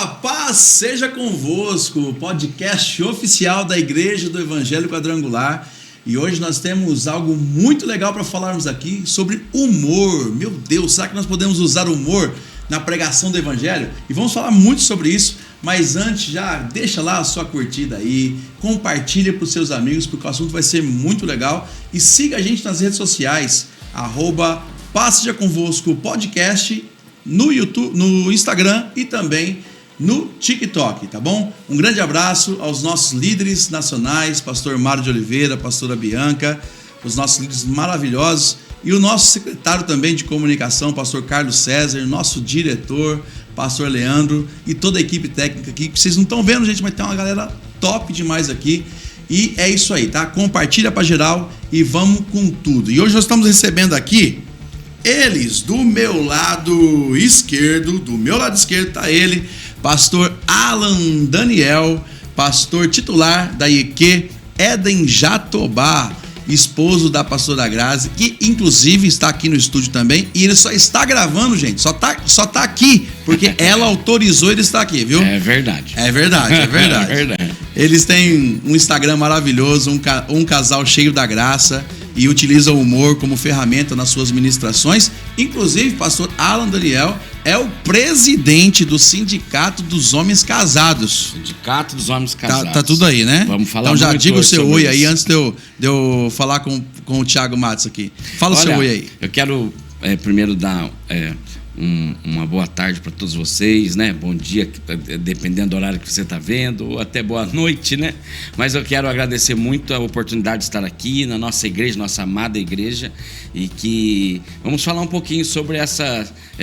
A paz seja convosco, podcast oficial da Igreja do Evangelho Quadrangular. E hoje nós temos algo muito legal para falarmos aqui sobre humor. Meu Deus, será que nós podemos usar humor na pregação do Evangelho? E vamos falar muito sobre isso, mas antes já deixa lá a sua curtida aí, compartilha para os seus amigos, porque o assunto vai ser muito legal. E siga a gente nas redes sociais, @Paz Seja Convosco Podcast, no YouTube, no Instagram e também no TikTok, tá bom? Um grande abraço aos nossos líderes nacionais, pastor Mário de Oliveira, pastora Bianca, os nossos líderes maravilhosos e o nosso secretário também de comunicação, pastor Carlos César, nosso diretor, pastor Leandro e toda a equipe técnica aqui, que vocês não estão vendo, gente, mas tem uma galera top demais aqui. E é isso aí, tá? Compartilha pra geral e vamos com tudo. E hoje nós estamos recebendo aqui eles, do meu lado esquerdo, tá ele, pastor Alan Daniel, pastor titular da IEQ Éden Jatobá, esposo da pastora Grazi, que inclusive está aqui no estúdio também, e ele só está gravando, gente, só tá aqui, porque ela autorizou ele estar aqui, viu? É verdade. É verdade. É verdade. Eles têm um Instagram maravilhoso, um casal cheio da graça, e utilizam o humor como ferramenta nas suas ministrações. Inclusive, pastor Alan Daniel é o presidente do Sindicato dos Homens Casados. Sindicato dos Homens Casados. Tá tudo aí, né? Vamos falar então já muito diga o seu oi isso aí antes de eu falar com o Thiago Matos aqui. Fala o seu oi aí. Eu quero primeiro dar uma boa tarde para todos vocês, né? Bom dia, dependendo do horário que você está vendo, ou até boa noite, né? Mas eu quero agradecer muito a oportunidade de estar aqui na nossa igreja, nossa amada igreja, e que vamos falar um pouquinho sobre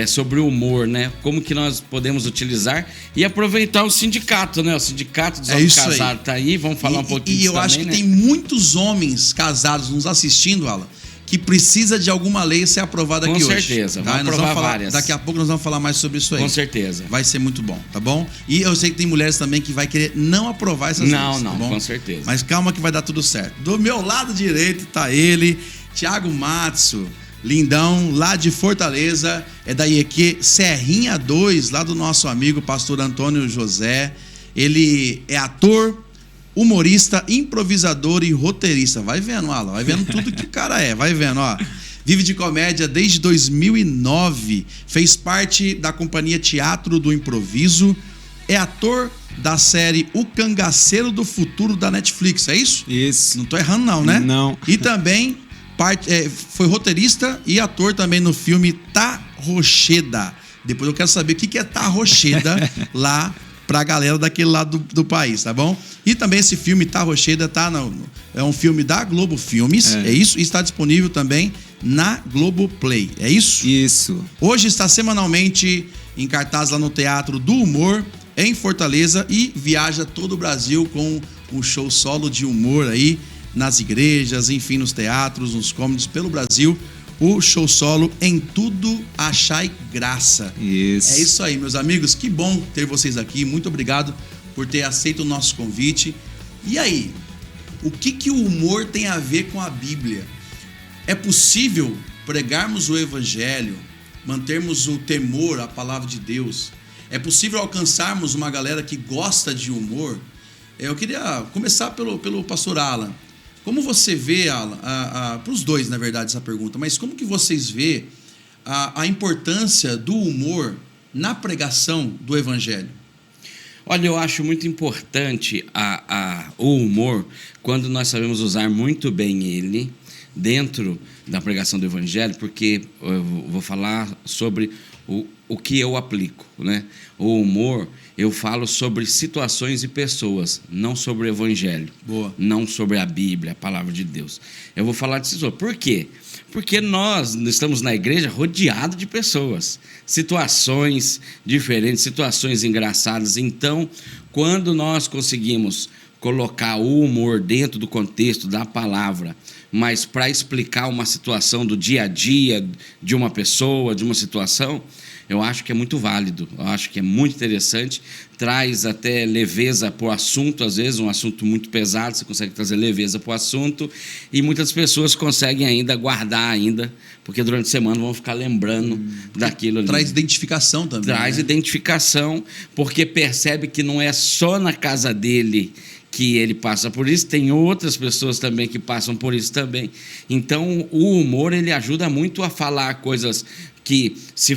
sobre o humor, né? Como que nós podemos utilizar e aproveitar o sindicato, né? O Sindicato dos Homens Casados tá aí, vamos falar um pouquinho disso também, acho que tem muitos homens casados nos assistindo, Alan, que precisa de alguma lei ser aprovada aqui hoje. Com certeza, tá? vamos aprovar várias. Daqui a pouco nós vamos falar mais sobre isso aí. Com certeza. Vai ser muito bom, tá bom? E eu sei que tem mulheres também que vai querer não aprovar essas leis. Não, tá bom? Com certeza. Mas calma que vai dar tudo certo. Do meu lado direito tá ele, Thiago Matzo, lindão, lá de Fortaleza, é da IEQ Serrinha 2, lá do nosso amigo pastor Antônio José. Ele é ator, humorista, improvisador e roteirista. Vai vendo, Alan, vai vendo tudo que o cara é, vai vendo, ó. Vive de comédia desde 2009, fez parte da companhia Teatro do Improviso, é ator da série O Cangaceiro do Futuro da Netflix, é isso? Isso. Não tô errando não, né? Não. E também foi roteirista e ator também no filme Tá Rocheda. Depois eu quero saber o que é Tá Rocheda lá pra galera daquele lado do país, tá bom? E também esse filme Tá Rocheda é um filme da Globo Filmes, é isso? E está disponível também na Globoplay, é isso? Isso. Hoje está semanalmente em cartaz lá no Teatro do Humor, em Fortaleza, e viaja todo o Brasil com um show solo de humor aí, nas igrejas, enfim, nos teatros, nos comedies pelo Brasil. O show solo Em Tudo Achai Graça. Isso. É isso aí, meus amigos. Que bom ter vocês aqui. Muito obrigado por ter aceito o nosso convite. E aí, o que o humor tem a ver com a Bíblia? É possível pregarmos o Evangelho, mantermos o temor à palavra de Deus? É possível alcançarmos uma galera que gosta de humor? Eu queria começar pelo pastor Alan. Como você vê, Alan, para os dois, na verdade, essa pergunta, mas como que vocês vê a importância do humor na pregação do Evangelho? Olha, eu acho muito importante o humor quando nós sabemos usar muito bem ele dentro da pregação do Evangelho, porque eu vou falar sobre o que eu aplico, né? O humor, eu falo sobre situações e pessoas, não sobre o Evangelho. Boa. Não sobre a Bíblia, a palavra de Deus. Eu vou falar disso. Por quê? Porque nós estamos na igreja rodeados de pessoas, situações diferentes, situações engraçadas. Então, quando nós conseguimos colocar o humor dentro do contexto da palavra, mas para explicar uma situação do dia a dia de uma pessoa, de uma situação, eu acho que é muito válido, eu acho que é muito interessante, traz até leveza para o assunto, às vezes um assunto muito pesado, você consegue trazer leveza para o assunto, e muitas pessoas conseguem ainda guardar ainda, porque durante a semana vão ficar lembrando daquilo ali. Traz identificação também. Traz identificação, porque percebe que não é só na casa dele que ele passa por isso, tem outras pessoas também que passam por isso também. Então, o humor, ele ajuda muito a falar coisas que, se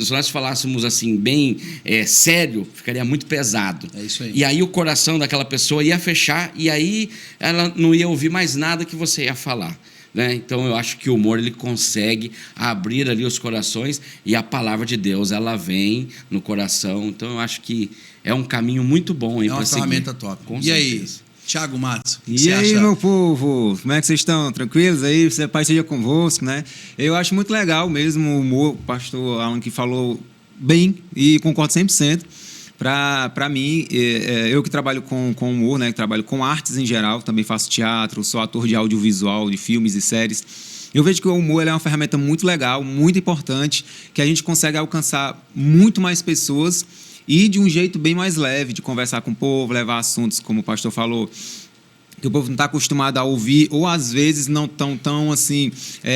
nós falássemos assim, bem sério, ficaria muito pesado. É isso aí. E aí o coração daquela pessoa ia fechar, e aí ela não ia ouvir mais nada que você ia falar. Né? Então, eu acho que o humor ele consegue abrir ali os corações, e a palavra de Deus ela vem no coração. Então, eu acho que é um caminho muito bom aí para seguir. É uma ferramenta top. Com e certeza. aí, Thiago Matos? E aí, meu povo, como é que vocês estão? Tranquilos aí? Pai seja convosco, né? Eu acho muito legal mesmo o humor, o pastor Alan que falou bem, e concordo 100%. Para mim, eu que trabalho com humor, né, que trabalho com artes em geral, também faço teatro, sou ator de audiovisual, de filmes e séries, eu vejo que o humor é uma ferramenta muito legal, muito importante, que a gente consegue alcançar muito mais pessoas e de um jeito bem mais leve, de conversar com o povo, levar assuntos, como o pastor falou, que o povo não está acostumado a ouvir, ou às vezes não estão tão assim,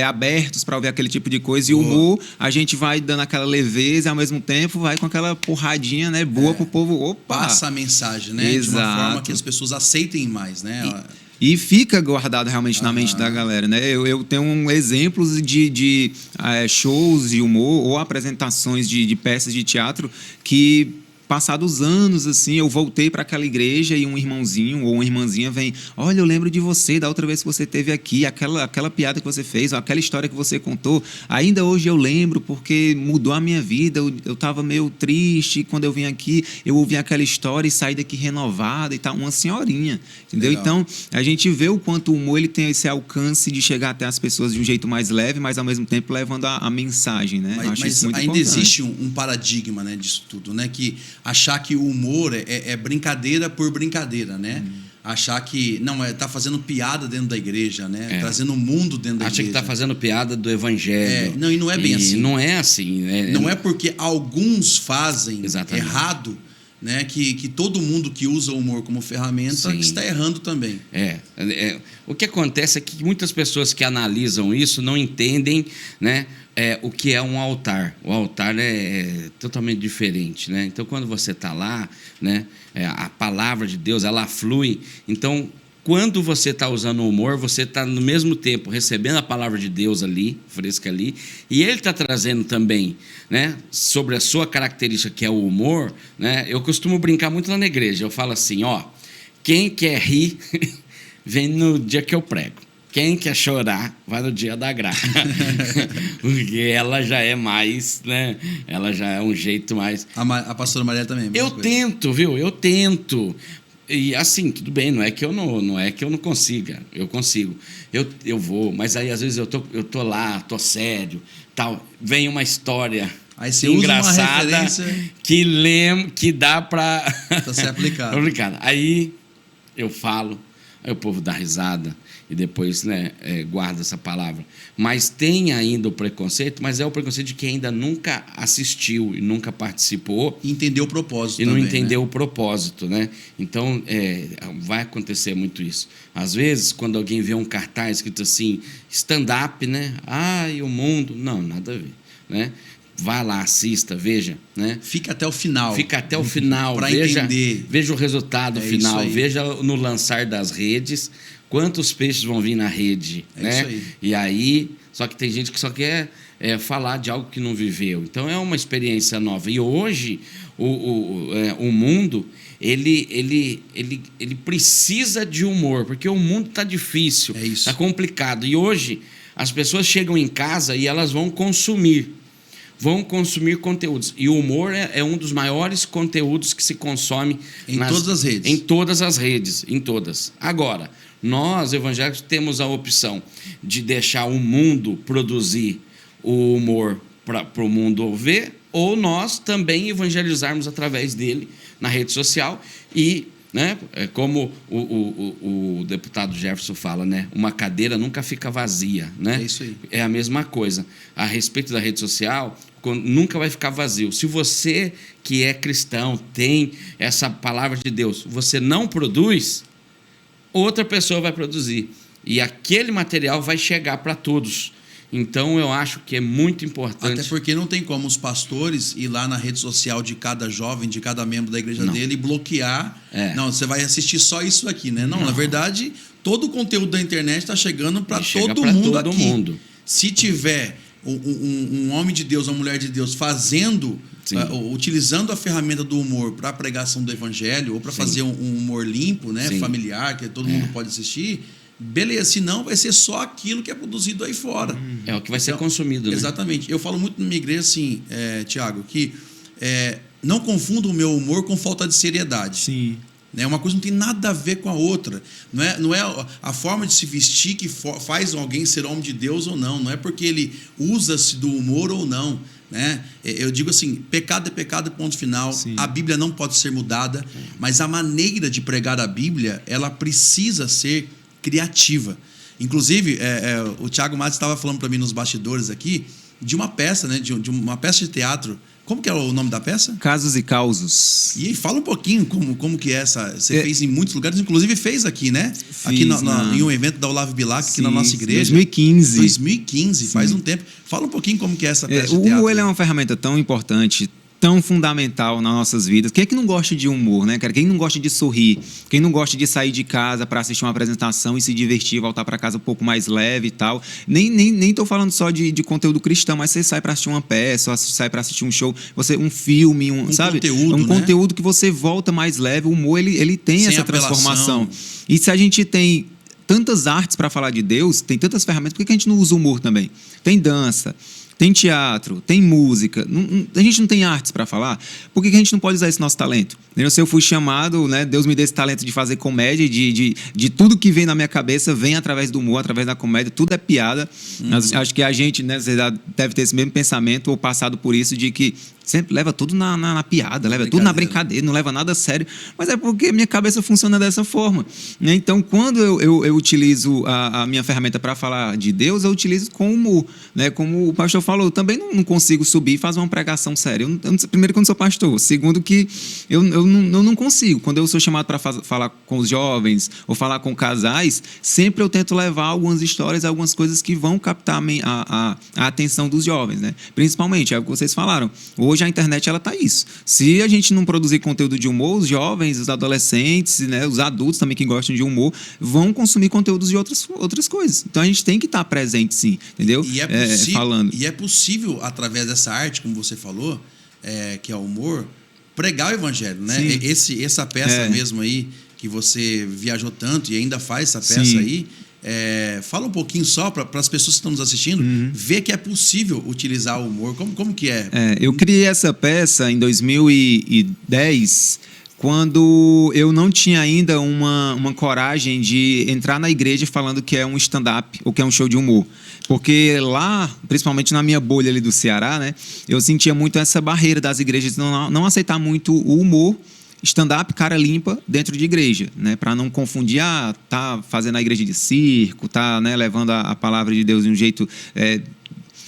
abertos para ouvir aquele tipo de coisa. E o humor, a gente vai dando aquela leveza e ao mesmo tempo vai com aquela porradinha, né, boa para o povo. Opa! Passa a mensagem, né? Exato. De uma forma que as pessoas aceitem mais, né? E fica guardado realmente na mente da galera, né? Eu tenho exemplos de shows de humor ou apresentações de peças de teatro que, passados anos, assim, eu voltei para aquela igreja e um irmãozinho ou uma irmãzinha vem: olha, eu lembro de você, da outra vez que você esteve aqui, aquela piada que você fez, aquela história que você contou, ainda hoje eu lembro porque mudou a minha vida, eu estava meio triste, quando eu vim aqui, eu ouvi aquela história e saí daqui renovada e tal, uma senhorinha, entendeu? Legal. Então, a gente vê o quanto o humor ele tem esse alcance de chegar até as pessoas de um jeito mais leve, mas ao mesmo tempo levando a mensagem, né? Mas ainda importante. existe um paradigma, né, disso tudo, né? Que achar que o humor é brincadeira por brincadeira, né? Achar que tá fazendo piada dentro da igreja, né? Trazendo o mundo dentro da igreja. Acha que está fazendo piada do evangelho. Não, e não é bem assim. Não é assim. Não é porque alguns fazem Exatamente. errado, né? Que todo mundo que usa o humor como ferramenta está errando também. O que acontece é que muitas pessoas que analisam isso não entendem, né, o que é um altar. O altar é totalmente diferente, né? Então, quando você está lá, né, a palavra de Deus ela flui. Então, quando você está usando o humor, você está no mesmo tempo recebendo a palavra de Deus ali, fresca ali, e Ele está trazendo também, né, sobre a sua característica, que é o humor, né? Eu costumo brincar muito lá na igreja. Eu falo assim, quem quer rir, vem no dia que eu prego. Quem quer chorar, vai no dia da graça. Porque ela já é mais, né? Ela já é um jeito mais... A pastora Maria também. Eu tento, viu? Eu tento. E assim, tudo bem, não é que eu não consiga. Eu consigo. Eu vou, mas aí às vezes eu tô lá, tô sério, tal. Vem uma história aí você engraçada usa uma referência que dá para ser aplicado. Aí eu falo, aí o povo dá risada e depois, né, guarda essa palavra. Mas tem ainda o preconceito, mas é o preconceito de quem ainda nunca assistiu e nunca participou. E entendeu o propósito e também, não entendeu, né, o propósito, né? Então, vai acontecer muito isso. Às vezes, quando alguém vê um cartaz escrito assim, stand-up, né? Ai, o mundo... Não, nada a ver, né? Vá lá, assista, veja, né? Fica até o final. Para entender. Veja o resultado final, veja no lançar das redes, quantos peixes vão vir na rede, né? Isso aí. E aí, só que tem gente que só quer falar de algo que não viveu. Então, é uma experiência nova. E hoje, o mundo, ele precisa de humor, porque o mundo está difícil, está complicado. E hoje, as pessoas chegam em casa e elas vão consumir conteúdos. E o humor é um dos maiores conteúdos que se consome todas as redes. Em todas as redes, em todas. Agora, nós, evangélicos, temos a opção de deixar o mundo produzir o humor para o mundo ver, ou nós também evangelizarmos através dele na rede social e né? É como o deputado Jefferson fala, né? Uma cadeira nunca fica vazia, né? É isso aí. É a mesma coisa. A respeito da rede social, nunca vai ficar vazio. Se você que é cristão tem essa palavra de Deus, você não produz, outra pessoa vai produzir. E aquele material vai chegar para todos. Então, eu acho que é muito importante. Até porque não tem como os pastores ir lá na rede social de cada jovem, de cada membro da igreja dele e bloquear. Não, você vai assistir só isso aqui, né? Não, na verdade, todo o conteúdo da internet está chegando para todo mundo aqui. Se tiver um homem de Deus, uma mulher de Deus fazendo, utilizando a ferramenta do humor para a pregação do evangelho ou para fazer um humor limpo, né, familiar, que todo mundo pode assistir, beleza, senão vai ser só aquilo que é produzido aí fora. É o que vai ser consumido, né? Exatamente. Eu falo muito na minha igreja assim, Tiago, que não confunda o meu humor com falta de seriedade. Sim. Uma coisa não tem nada a ver com a outra. Não é a forma de se vestir que faz alguém ser homem de Deus ou não. Não é porque ele usa-se do humor ou não. Né? Eu digo assim, pecado é pecado, ponto final. Sim. A Bíblia não pode ser mudada, mas a maneira de pregar a Bíblia, ela precisa ser criativa. Inclusive, o Thiago Matos estava falando para mim nos bastidores aqui de uma peça, né? de uma peça de teatro. Como que é o nome da peça? Casos e Causos. E fala um pouquinho como que é essa... Você fez em muitos lugares, inclusive fez aqui, né? Aqui em um evento da Olavo Bilac, aqui na nossa igreja. 2015. 2015, faz um tempo. Fala um pouquinho como que é essa peça de teatro. O humor é uma ferramenta tão importante, tão fundamental nas nossas vidas. Quem é que não gosta de humor, né, cara? Quem não gosta de sorrir? Quem não gosta de sair de casa para assistir uma apresentação e se divertir, voltar para casa um pouco mais leve e tal? Nem tô falando só de conteúdo cristão, mas você sai para assistir uma peça, ou sai para assistir um show, um filme, sabe? Conteúdo, conteúdo que você volta mais leve. O humor, ele tem essa transformação. E se a gente tem tantas artes para falar de Deus, tem tantas ferramentas, por que a gente não usa o humor também? Tem dança, tem teatro, tem música. A gente não tem artes para falar. Por que a gente não pode usar esse nosso talento? Se eu fui chamado, né, Deus me deu esse talento de fazer comédia, de tudo que vem na minha cabeça vem através do humor, através da comédia. Tudo é piada. Acho que a gente, né, deve ter esse mesmo pensamento ou passado por isso, de que sempre leva tudo na piada, leva tudo na brincadeira, não leva nada a sério. Mas é porque minha cabeça funciona dessa forma. Então, quando eu utilizo a minha ferramenta para falar de Deus, eu utilizo com humor. Né? Como o pastor falou, eu também não consigo subir e fazer uma pregação séria. Primeiro, que eu não sou pastor. Segundo, que eu não consigo. Quando eu sou chamado para falar com os jovens ou falar com casais, sempre eu tento levar algumas histórias, algumas coisas que vão captar a atenção dos jovens. Né? Principalmente, é o que vocês falaram. Hoje a internet está isso. Se a gente não produzir conteúdo de humor, os jovens, os adolescentes, né, os adultos também que gostam de humor, vão consumir conteúdos de outras coisas. Então a gente tem que estar presente, sim, entendeu? Falando. E é possível, através dessa arte, como você falou, que é o humor, pregar o evangelho, né? Essa peça mesmo aí, que você viajou tanto e ainda faz essa peça aí, fala um pouquinho só para as pessoas que estão nos assistindo ver que é possível utilizar o humor. Como que é? Eu criei essa peça em 2010, quando eu não tinha ainda uma coragem de entrar na igreja falando que é um stand-up ou que é um show de humor. Porque lá, principalmente na minha bolha ali do Ceará, né, eu sentia muito essa barreira das igrejas não aceitar muito o humor, stand-up, cara limpa, dentro de igreja, né? Para não confundir, tá fazendo a igreja de circo, tá, né, levando a palavra de Deus de um jeito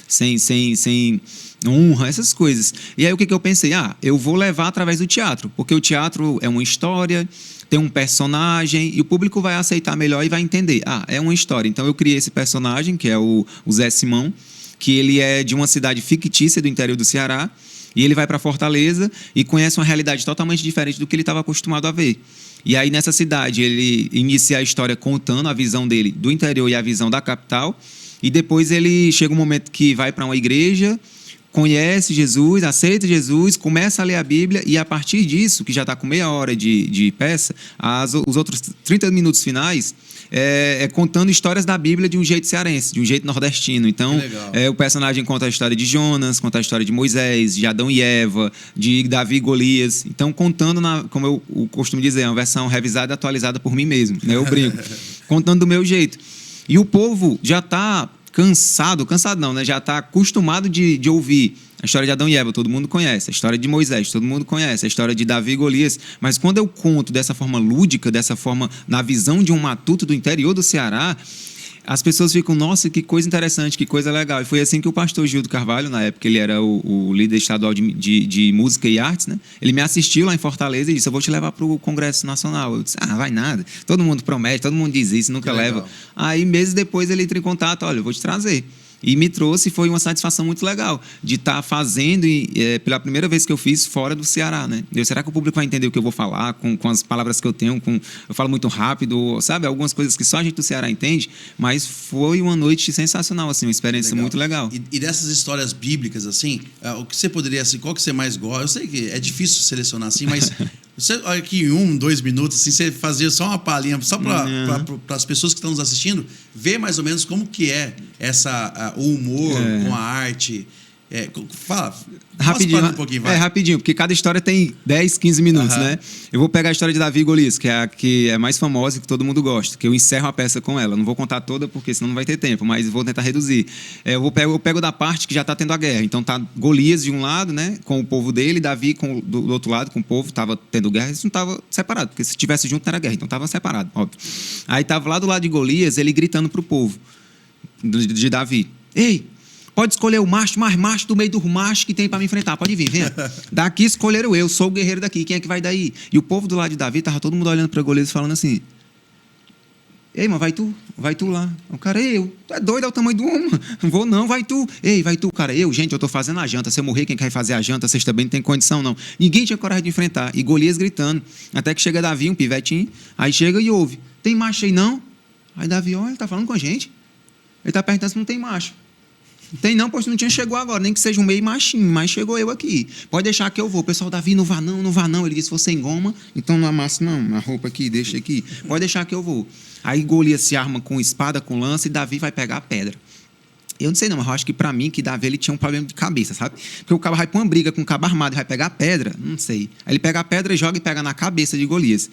sem honra, essas coisas. E aí o que eu pensei? Eu vou levar através do teatro, porque o teatro é uma história, tem um personagem e o público vai aceitar melhor e vai entender. É uma história. Então eu criei esse personagem, que é o Zé Simão, que ele é de uma cidade fictícia do interior do Ceará, e ele vai para Fortaleza e conhece uma realidade totalmente diferente do que ele estava acostumado a ver. E aí, nessa cidade, ele inicia a história contando a visão dele do interior e a visão da capital. E depois ele chega um momento que vai para uma igreja, conhece Jesus, aceita Jesus, começa a ler a Bíblia, e a partir disso, que já está com meia hora de peça, os outros 30 minutos finais contando histórias da Bíblia de um jeito cearense, de um jeito nordestino. Então, o personagem conta a história de Jonas, conta a história de Moisés, de Adão e Eva, de Davi e Golias. Então, contando, como eu costumo dizer, uma versão revisada e atualizada por mim mesmo, né? Eu brinco, contando do meu jeito. E o povo já está cansado não, né? Já está acostumado de ouvir A história de Adão e Eva, todo mundo conhece. A história de Moisés, todo mundo conhece. A história de Davi e Golias. Mas quando eu conto dessa forma lúdica, dessa forma, na visão de um matuto do interior do Ceará, as pessoas ficam, nossa, que coisa interessante, que coisa legal. E foi assim que o pastor Gildo Carvalho, na época ele era o líder estadual de música e artes, né? Ele me assistiu lá em Fortaleza e disse, eu vou te levar para o Congresso Nacional. Eu disse, vai nada. Todo mundo promete, todo mundo diz isso, nunca leva. Aí, meses depois, ele entra em contato, olha, eu vou te trazer. E me trouxe, foi uma satisfação muito legal de estar fazendo, pela primeira vez que eu fiz, fora do Ceará, né? Será que o público vai entender o que eu vou falar, com as palavras que eu tenho, eu falo muito rápido, sabe? Algumas coisas que só a gente do Ceará entende, mas foi uma noite sensacional, assim, uma experiência muito legal. E dessas histórias bíblicas, assim, o que você poderia, assim, qual que você mais gosta? Eu sei que é difícil selecionar, assim, mas... Você, aqui em 2 minutos, assim, você fazia só uma palhinha, só para as pessoas que estão nos assistindo, ver mais ou menos como que é o humor com a arte. Fala, rapidinho, um pouquinho, vai. Rapidinho, porque cada história tem 10, 15 minutos, né? Eu vou pegar a história de Davi e Golias, que é a que é mais famosa e que todo mundo gosta, que eu encerro a peça com ela. Não vou contar toda, porque senão não vai ter tempo, mas vou tentar reduzir. Eu pego da parte que já está tendo a guerra. Então tá Golias de um lado, né, com o povo dele, Davi do outro lado, com o povo, estava tendo guerra, isso não estava separado, porque se estivesse junto não era guerra, então estava separado, óbvio. Aí estava lá do lado de Golias, ele gritando pro povo de Davi, ei, pode escolher o macho mais macho do meio dos machos que tem para me enfrentar. Pode vir, venha. Daqui escolheram eu, sou o guerreiro daqui. Quem é que vai daí? E o povo do lado de Davi, tava todo mundo olhando para Golias e falando assim, ei, mas vai tu lá. O cara, eu, tu é doido, é o tamanho do homem. Não vou não, vai tu. Ei, vai tu, cara, gente, eu tô fazendo a janta. Se eu morrer, quem quer fazer a janta? Vocês também não tem condição, não. Ninguém tinha coragem de enfrentar. E Golias gritando. Até que chega Davi, um pivetinho, aí chega e ouve, tem macho aí não? Aí Davi, olha, ele tá falando com a gente. Ele tá perguntando se não tem macho. Tem não, pois não tinha chegou agora, nem que seja um meio machinho, mas chegou eu aqui. Pode deixar que eu vou. O pessoal, Davi, não vá não. Ele disse, você engoma, então não amassa não, a roupa aqui, deixa aqui. Pode deixar que eu vou. Aí Golias se arma com espada, com lança, e Davi vai pegar a pedra. Eu não sei não, mas eu acho que pra mim, que Davi ele tinha um problema de cabeça, sabe? Porque o cabo vai pra uma briga com um cabo armado e vai pegar a pedra, não sei. Aí ele pega a pedra, joga e pega na cabeça de Golias.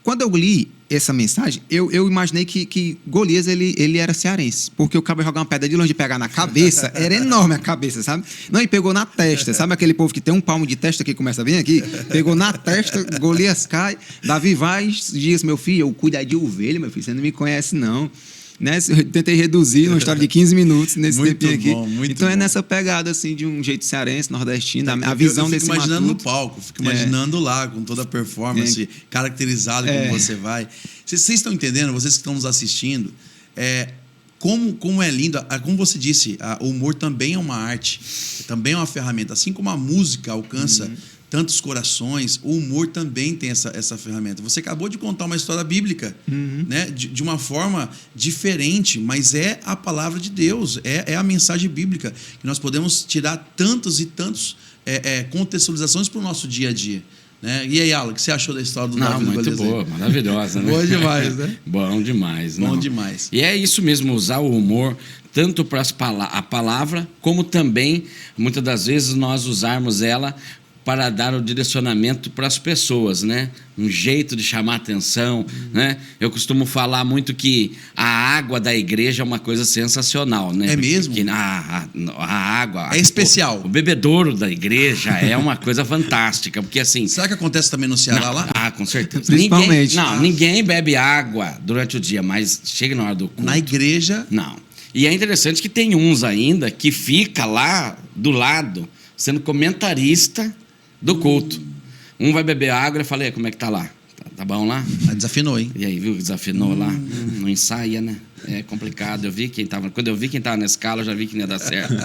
Quando eu li essa mensagem, eu imaginei que Golias ele era cearense, porque o cabo ia jogar uma pedra de longe e pegar na cabeça, era enorme a cabeça, sabe? Não, e pegou na testa, sabe aquele povo que tem um palmo de testa que começa a vir aqui? Pegou na testa, Golias cai, Davi vai e diz, meu filho, eu cuido de ovelha, meu filho, você não me conhece não. Né? Eu tentei reduzir uma história de 15 minutos nesse tempinho aqui. Então é nessa pegada assim de um jeito cearense, nordestino, a visão desse matuto. Fico imaginando no palco, fico imaginando lá com toda a performance caracterizada como você vai. Vocês estão entendendo, vocês que estão nos assistindo, como é lindo, como você disse, o humor também é uma arte, também é uma ferramenta, assim como a música alcança tantos corações, o humor também tem essa ferramenta. Você acabou de contar uma história bíblica, né? De uma forma diferente, mas é a palavra de Deus, é a mensagem bíblica, que nós podemos tirar tantas e tantas contextualizações para o nosso dia a dia. Né? E aí, Alan, o que você achou da história do Davi? Muito boa, maravilhosa, né? Boa demais, né? Bom demais. Bom demais. E é isso mesmo, usar o humor tanto para a palavra, como também, muitas das vezes, nós usarmos ela para dar o direcionamento para as pessoas, né? Um jeito de chamar atenção, né? Eu costumo falar muito que a água da igreja é uma coisa sensacional, né? É mesmo? Porque a água... É especial. O bebedouro da igreja é uma coisa fantástica, porque assim... Será que acontece também no Ceará lá? Com certeza. Principalmente. Ninguém bebe água durante o dia, mas chega na hora do culto. Na igreja? Não. E é interessante que tem uns ainda que fica lá do lado, sendo comentarista do culto. Um vai beber água e falei, como é que tá lá? Tá bom lá? Desafinou, hein? E aí, viu? Desafinou lá. Não ensaia, né? É complicado. Quando eu vi quem tava na escala, eu já vi que não ia dar certo.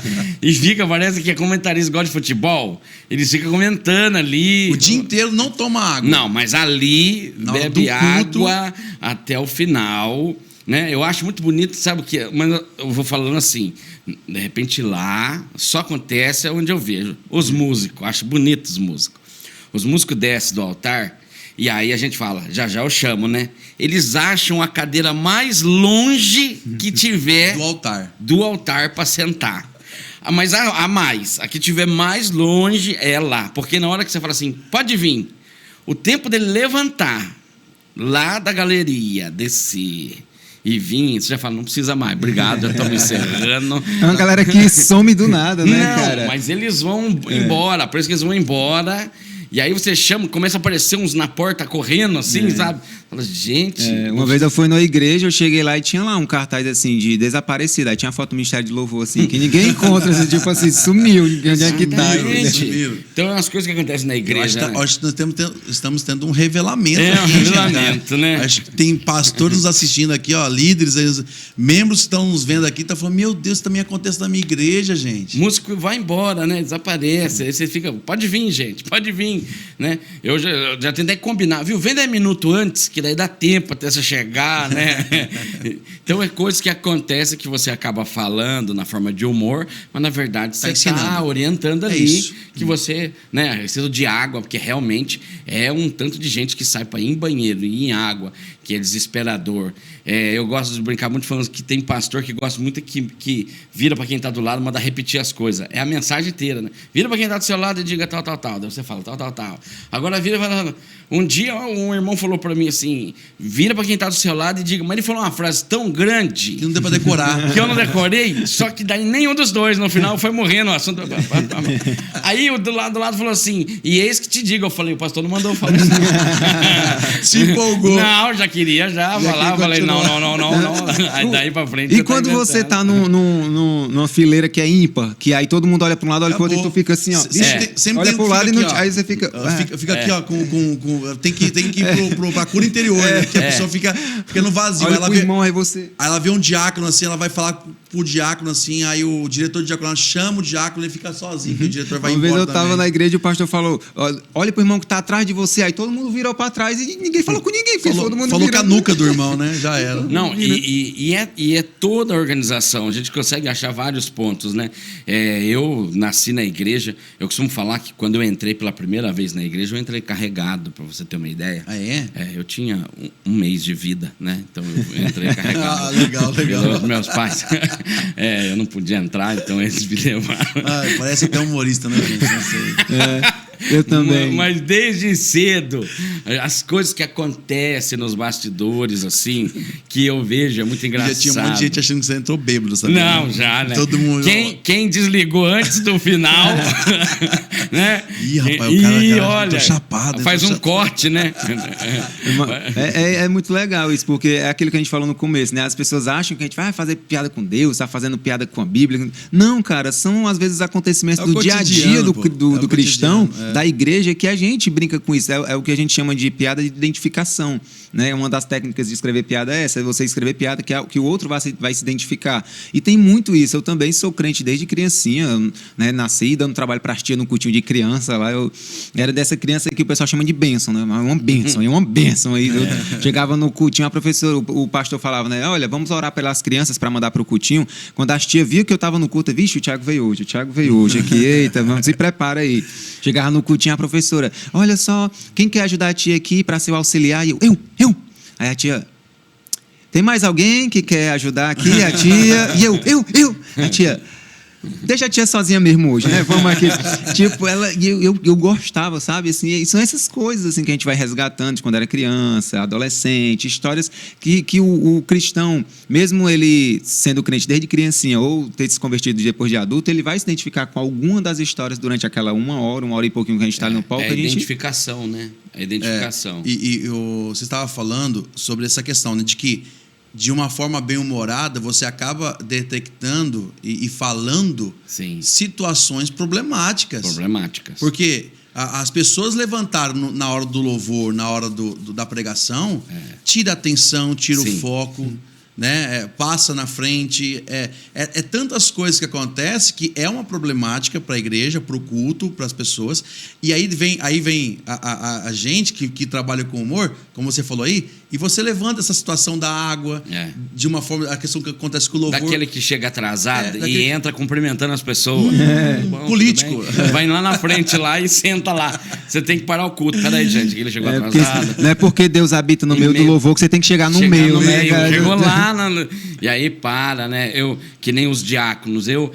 E parece que é comentarista, gosta de futebol. Eles ficam comentando ali. O dia inteiro não toma água. Não, mas ali bebe água até o final. Né? Eu acho muito bonito, sabe o que? Mas eu vou falando assim, de repente lá só acontece onde eu vejo. Os músicos, acho bonito os músicos. Os músicos descem do altar e aí a gente fala, já eu chamo, né? Eles acham a cadeira mais longe que tiver do altar para sentar. Mas a que tiver mais longe é lá. Porque na hora que você fala assim, pode vir, o tempo dele levantar lá da galeria, descer e vinha, você já fala, não precisa mais, obrigado, já estou me encerrando. É uma galera que some do nada, né, Não, cara? mas eles vão embora, por isso que eles vão embora. E aí você chama, começa a aparecer uns na porta correndo, assim, sabe? Fala, gente... Uma vez eu fui na igreja, eu cheguei lá e tinha lá um cartaz, assim, de desaparecida. Aí tinha a foto do Ministério de Louvor, assim, que ninguém encontra, assim, tipo assim, sumiu, onde é que tá? Gente, então, é umas coisas que acontecem na igreja, né? Acho que nós estamos tendo um revelamento É, um aqui, gente, revelamento, cara. né? Acho que tem pastores nos assistindo aqui, ó, líderes, membros que estão nos vendo aqui, tá falando, meu Deus, isso também acontece na minha igreja, gente. Músico vai embora, né? Desaparece. Aí você fica, pode vir, gente, pode vir, né? Eu já tentei combinar, viu? Vem 10 minutos antes, que daí dá tempo até você chegar, né? Então é coisas que acontecem que você acaba falando na forma de humor, mas na verdade você está orientando ali que você, né, precisa de água, porque realmente é um tanto de gente que sai para ir em banheiro e ir em água, que é desesperador. Eu gosto de brincar muito falando que tem pastor que gosta muito que vira para quem está do lado, manda repetir as coisas. É a mensagem inteira, né? Vira para quem está do seu lado e diga tal, tal, tal. Daí você fala tal, tal, tal. Agora vira falando. Um dia um irmão falou para mim assim: vira para quem está do seu lado e diga. Mas ele falou uma frase tão grande Que não deu para decorar. que eu não decorei, só que daí nenhum dos dois no final foi morrendo o assunto. Aí o do lado falou assim: e eis que te digo. Eu falei: o pastor não mandou eu falar isso. Se empolgou. Não, já queria falar. Eu falei: não. Aí daí para frente. E quando você tá numa fileira que é ímpar, que aí todo mundo olha para um lado, olha pro outro e tu fica assim, ó. Sempre olha tem pro lado e aqui, aí você fica. Fica aqui, ó, tem que ir pra cura interior, né? Que a pessoa fica no vazio. Olha pro irmão, aí ela vê um diácono assim, ela vai falar pro diácono assim, aí o diretor de diaconato chama o diácono e ele fica sozinho, que o diretor vai embora. Uma vez eu tava também. na igreja e o pastor falou: olha pro irmão que tá atrás de você. Aí todo mundo virou pra trás e ninguém falou com ninguém, porque todo mundo falou com a nuca do irmão, né? Já era. Não, e é toda a organização. A gente consegue achar vários pontos, né? Eu nasci na igreja. Eu costumo falar que quando eu entrei pela primeira vez na igreja, eu entrei carregado, para você ter uma ideia. Ah, é? Eu tinha um mês de vida, né? Então eu entrei carregado. Ah, legal. Pelos meus pais. Eu não podia entrar, então eles me levaram. Parece até humorista, né, gente? Não sei. Eu também. Mas desde cedo, as coisas que acontecem nos bastidores, assim, que eu vejo, é muito engraçado. Já tinha um monte de gente achando que você entrou bêbado, sabe? Não, já, né? Todo mundo... Quem desligou antes do final, né? Ih, rapaz, o cara olha, tô chapado. Faz um corte, né? É muito legal isso, porque é aquilo que a gente falou no começo, né? As pessoas acham que a gente vai fazer piada com Deus, tá fazendo piada com a Bíblia. Não, cara, são às vezes acontecimentos do dia a dia do cristão, da igreja, que a gente brinca com isso. É o que a gente chama de piada de identificação, né? Uma das técnicas de escrever piada é essa, é você escrever piada que o outro vai se identificar. E tem muito isso. Eu também sou crente desde criancinha, né? Nasci dando trabalho para as tias no cultinho de criança lá. Eu era dessa criança que o pessoal chama de bênção, né? Uma bênção. Aí eu chegava no cultinho, a professora, o pastor falava, né? Olha, vamos orar pelas crianças para mandar para o cultinho. Quando as tias viam que eu estava no culto, vixe, o Thiago veio hoje aqui, eita, vamos, se prepara aí. Chegava no cultinho, a professora: olha só, quem quer ajudar a tia aqui para ser o auxiliar? E eu. Aí a tia: tem mais alguém que quer ajudar aqui? A tia. E eu. A tia: deixa a tia sozinha mesmo hoje, né? Vamos aqui. Tipo, eu gostava, sabe? Assim, e são essas coisas assim que a gente vai resgatando de quando era criança, adolescente, histórias que o cristão, mesmo ele sendo crente desde criancinha ou ter se convertido depois de adulto, ele vai se identificar com alguma das histórias durante aquela uma hora e pouquinho que a gente está ali no palco. A identificação, né? A identificação. Você estava falando sobre essa questão, né, de que de uma forma bem humorada, você acaba detectando e falando situações problemáticas. Porque as pessoas levantaram na hora do louvor, na hora da pregação, tira a atenção, tira o foco, né? Passa na frente. É tantas coisas que acontecem que é uma problemática para a igreja, para o culto, para as pessoas. E aí vem a gente que trabalha com humor, como você falou aí, e você levanta essa situação da água de uma forma, a questão que acontece com o louvor. Daquele que chega atrasado e entra cumprimentando as pessoas. Bom, político. Vai lá na frente lá e senta lá. Você tem que parar o culto. Peraí, gente, que ele chegou atrasado. Não é porque Deus habita no meio do louvor que você tem que chegar no meio, né, cara? Chegou lá, e aí para, né? Que nem os diáconos. Eu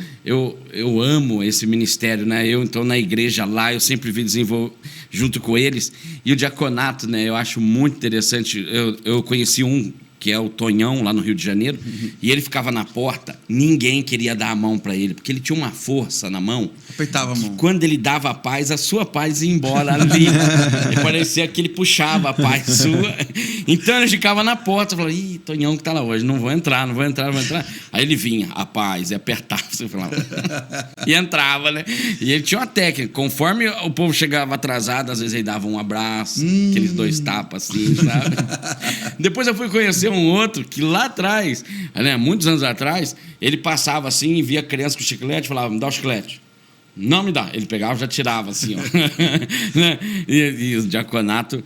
amo esse ministério, né? Então, na igreja lá, eu sempre vi desenvolver junto com eles. E o diaconato, né? Eu acho muito interessante. Eu conheci um que é o Tonhão, lá no Rio de Janeiro, e ele ficava na porta, ninguém queria dar a mão para ele, porque ele tinha uma força na mão. Apertava a mão. Quando ele dava a paz, a sua paz ia embora ali. E parecia que ele puxava a paz sua. Então ele ficava na porta, falava, ih, Tonhão que tá lá hoje, não vou entrar. Aí ele vinha, a paz, e apertava, você falava. E entrava, né? E ele tinha uma técnica, conforme o povo chegava atrasado, às vezes ele dava um abraço, aqueles 2 tapas assim, sabe? Depois eu fui conhecer um outro que lá atrás, né, muitos anos atrás, ele passava assim e via criança com chiclete e falava, me dá o chiclete. Não me dá. Ele pegava e já tirava assim, ó. e o diaconato...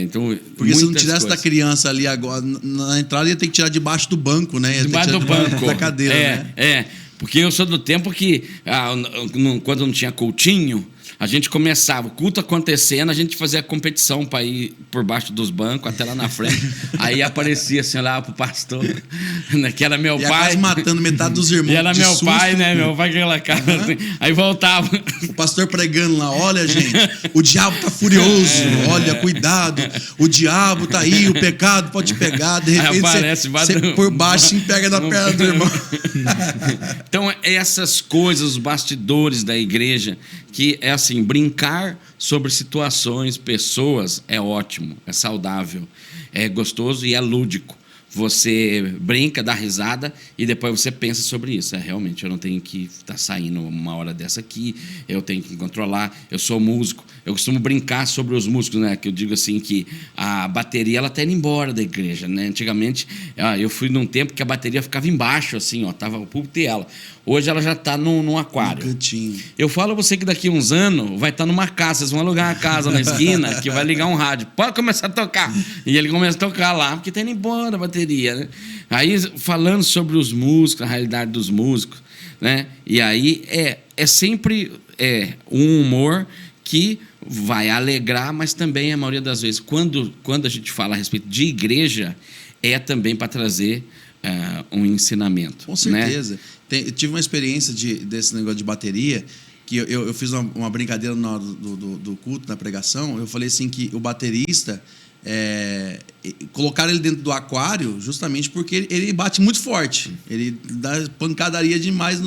então, porque se não tirasse coisas da criança ali agora, na entrada ia ter que tirar debaixo do banco, né? Debaixo do banco. Da cadeira, né? Porque eu sou do tempo que, quando não tinha Coutinho, a gente começava, o culto acontecendo, a gente fazia a competição para ir por baixo dos bancos, até lá na frente. Aí aparecia assim, lá pro pastor, né, que era meu e pai. quase matando metade dos irmãos. E era meu susto. pai, né? Meu pai com aquela cara assim. Aí voltava. O pastor pregando lá, olha, gente, o diabo tá furioso, olha, cuidado, o diabo tá aí, o pecado pode te pegar, de repente você por baixo se pega na perna do irmão. Então, essas coisas, os bastidores da igreja, que é assim, brincar sobre situações, pessoas, é ótimo, é saudável, é gostoso e é lúdico. Você brinca, dá risada e depois você pensa sobre isso. Realmente, eu não tenho que estar saindo uma hora dessa aqui, eu tenho que controlar, eu sou músico. Eu costumo brincar sobre os músicos, né? Que eu digo assim que a bateria ela tá indo embora da igreja, né? Antigamente, eu fui num tempo que a bateria ficava embaixo, assim, ó, tava o púlpito e ela. Hoje ela já está num aquário. Cantinho. Eu falo a você que daqui a uns anos vai estar numa casa, vocês vão alugar uma casa na esquina que vai ligar um rádio. Pode começar a tocar. E ele começa a tocar lá, porque está indo embora a bateria, né? Aí, falando sobre os músicos, a realidade dos músicos, né? E aí é sempre um humor que vai alegrar, mas também, a maioria das vezes, quando a gente fala a respeito de igreja, é também para trazer um ensinamento. Com certeza. Né? Eu tive uma experiência desse negócio de bateria, que eu fiz uma brincadeira na hora do culto, na pregação. Eu falei assim que o baterista, colocaram ele dentro do aquário justamente porque ele bate muito forte. Ele dá pancadaria demais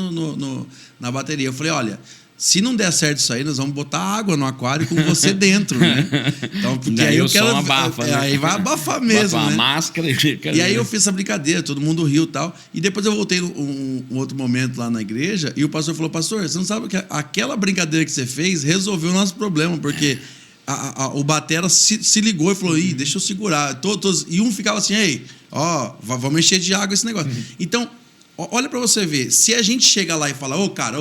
na bateria. Eu falei, olha... Se não der certo isso aí, nós vamos botar água no aquário com você dentro, né? Então, porque aí eu quero... abafa, né? Aí vai abafar mesmo, bota uma né? máscara e fica... E aí eu fiz essa brincadeira, todo mundo riu e tal. E depois eu voltei um outro momento lá na igreja e o pastor falou, pastor, você não sabe que aquela brincadeira que você fez resolveu o nosso problema, porque o batera se ligou e falou, ih, deixa eu segurar. E um ficava assim, ei, vamos encher de água esse negócio. Então, olha pra você ver, se a gente chega lá e fala, cara,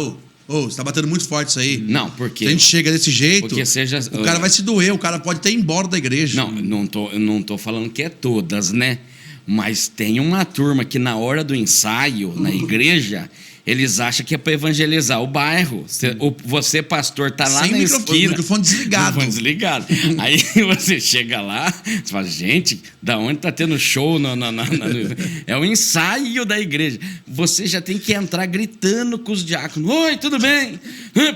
você tá batendo muito forte isso aí. Não, porque... Se a gente chega desse jeito, o cara vai se doer, o cara pode até ir embora da igreja. Não tô falando que é todas, né? Mas tem uma turma que na hora do ensaio, na igreja, eles acham que é para evangelizar o bairro. Você, pastor, tá lá na esquina. O microfone desligado. Aí você chega lá, você fala, gente, da onde tá tendo show? É o ensaio da igreja. Você já tem que entrar gritando com os diáconos. Oi, tudo bem?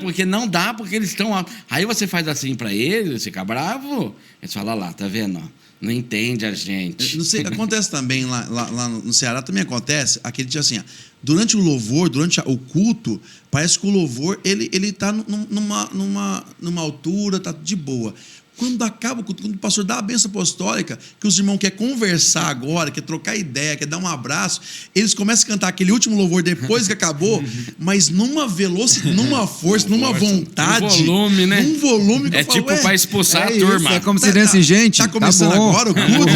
Porque não dá, porque eles estão... Aí você faz assim para eles, fica bravo. Eles falam, lá, tá vendo? Não entende a gente. Não sei, acontece também lá no Ceará, também acontece, aquele dia assim, durante o louvor, durante o culto, parece que o louvor, ele tá numa altura, tá de boa. Quando acaba o culto, quando o pastor dá a bênção apostólica, que os irmãos querem conversar agora, quer trocar ideia, quer dar um abraço, eles começam a cantar aquele último louvor depois que acabou, mas numa velocidade, numa força, numa vontade. Um volume, né? Um volume que eu falo, tipo para expulsar a turma. É como se desse, gente. Tá começando agora o culto?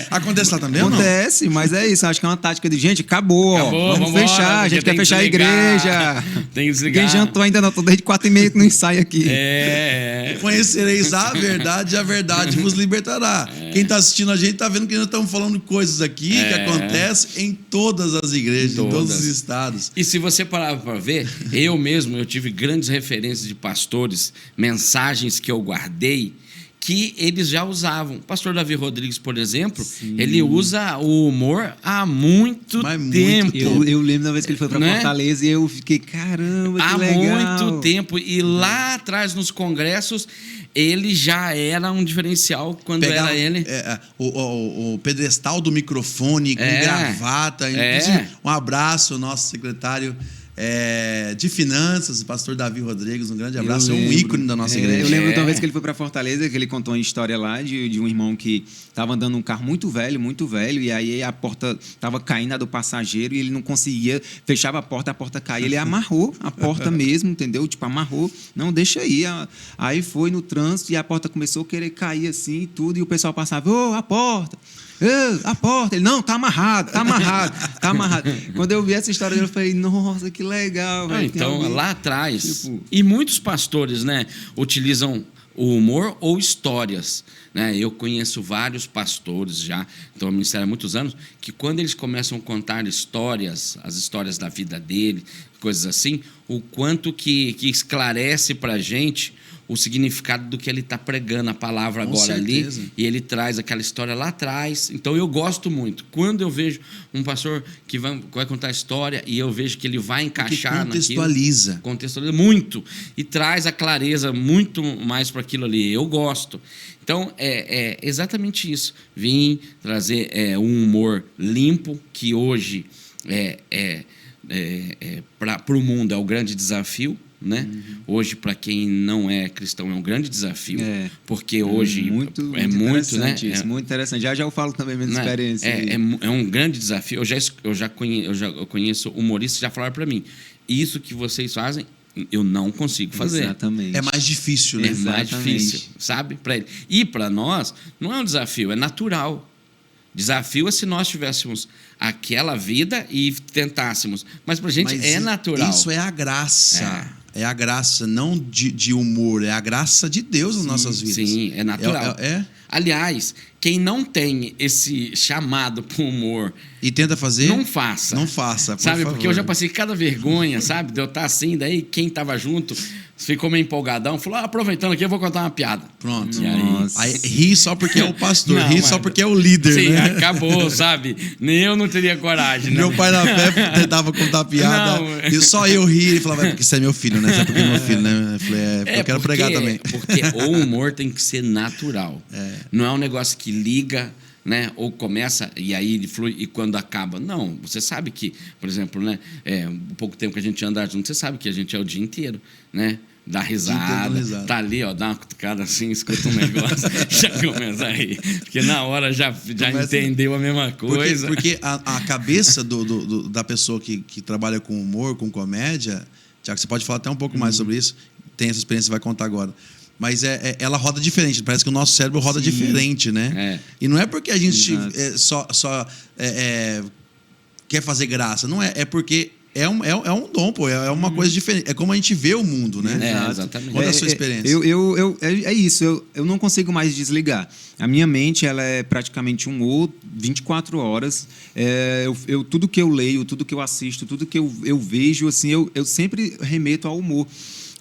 Acontece lá também, Acontece, ou não? Mas é isso. Acho que é uma tática de gente. Acabou vamos fechar. A gente quer fechar a igreja. Tem que desligar. Quem jantou ainda não? Tô desde 4h30 no ensaio aqui. Conhecereis a verdade vos libertará. Quem está assistindo a gente está vendo que nós estamos falando coisas aqui que acontecem em todas as igrejas, em todos os estados. E se você parar para ver, eu tive grandes referências de pastores, mensagens que eu guardei, que eles já usavam. O pastor Davi Rodrigues, por exemplo, Sim. ele usa o humor há muito tempo. Eu lembro da vez que ele foi para Né? Fortaleza e eu fiquei, caramba, que Há legal. muito tempo. E lá atrás, nos congressos, ele já era um diferencial quando Pegava, era ele. o pedestal do microfone com gravata. Inclusive, um abraço ao nosso secretário de Finanças, o pastor Davi Rodrigues. Um grande abraço. É um ícone da nossa igreja. Eu lembro de uma vez que ele foi para Fortaleza, que ele contou uma história lá de um irmão que estava andando num carro muito velho, e aí a porta estava caindo, a do passageiro, e ele não conseguia, fechava a porta caía. Ele amarrou a porta mesmo, entendeu? Tipo, amarrou. Não, deixa aí. Aí foi no trânsito e a porta começou a querer cair assim e tudo, e o pessoal passava, a porta. A porta. Ele, não, tá amarrado. Quando eu vi essa história dele, eu falei, nossa, que legal. Véio, então, lá atrás... Tipo... E muitos pastores, né, utilizam o humor ou histórias. Né? Eu conheço vários pastores já, então no ministério há muitos anos, que quando eles começam a contar histórias, as histórias da vida dele, coisas assim, o quanto que esclarece pra gente o significado do que ele está pregando, a palavra Com agora certeza. ali, e ele traz aquela história lá atrás. Então, eu gosto muito. Quando eu vejo um pastor que vai contar a história e eu vejo que ele vai encaixar naquilo... Contextualiza muito. E traz a clareza muito mais para aquilo ali. Eu gosto. Então, é exatamente isso. Vim trazer um humor limpo, que hoje para o mundo é o grande desafio. Né? Hoje, para quem não é cristão, é um grande desafio, porque hoje muito né? Muito interessante. Já eu falo também minha experiência. É um grande desafio. Eu conheço humoristas que já falaram para mim, isso que vocês fazem, eu não consigo fazer. Exatamente. É mais difícil, né? É mais difícil, sabe? Para ele. E para nós, não é um desafio, é natural. Desafio é se nós tivéssemos aquela vida e tentássemos. Mas para a gente é natural. Isso é a graça. É a graça, não de humor, é a graça de Deus nas nossas vidas. Sim, é natural. Aliás, quem não tem esse chamado para o humor... E tenta fazer... Não faça. Não faça, por sabe, favor. porque eu já passei cada vergonha, sabe? De eu estar assim, daí quem estava junto ficou meio empolgadão, falou, aproveitando aqui, eu vou contar uma piada. Pronto. E aí ri só porque é o pastor, ri só porque é o líder, sim, né? acabou, sabe? Nem eu não teria coragem, né? Meu pai na fé tentava contar piada, e só eu ria, ele falava, porque você é meu filho, né? Você é porque é meu filho, né? Eu falei, eu quero pregar também. Porque o humor tem que ser natural. Não é um negócio que liga, né? Ou começa e aí ele flui e quando acaba. Não, você sabe que, por exemplo, né? Um pouco tempo que a gente anda junto, você sabe que a gente é o dia inteiro, né? Dá risada, tá ali, ó, dá uma cutucada assim, escuta um negócio, já começa a rir. Porque na hora já entendeu a mesma coisa. Porque a cabeça da pessoa que trabalha com humor, com comédia, Tiago, você pode falar até um pouco mais sobre isso, tem essa experiência, vai contar agora. Mas ela roda diferente, parece que o nosso cérebro roda diferente, né? E não é porque a gente só quer fazer graça, não é porque... É um dom, pô, é uma coisa diferente. É como a gente vê o mundo, né? Exatamente. Qual é a sua experiência? É isso, eu não consigo mais desligar. A minha mente, ela é praticamente 24 horas. Tudo que eu leio, tudo que eu assisto, tudo que eu vejo, assim, eu sempre remeto ao humor.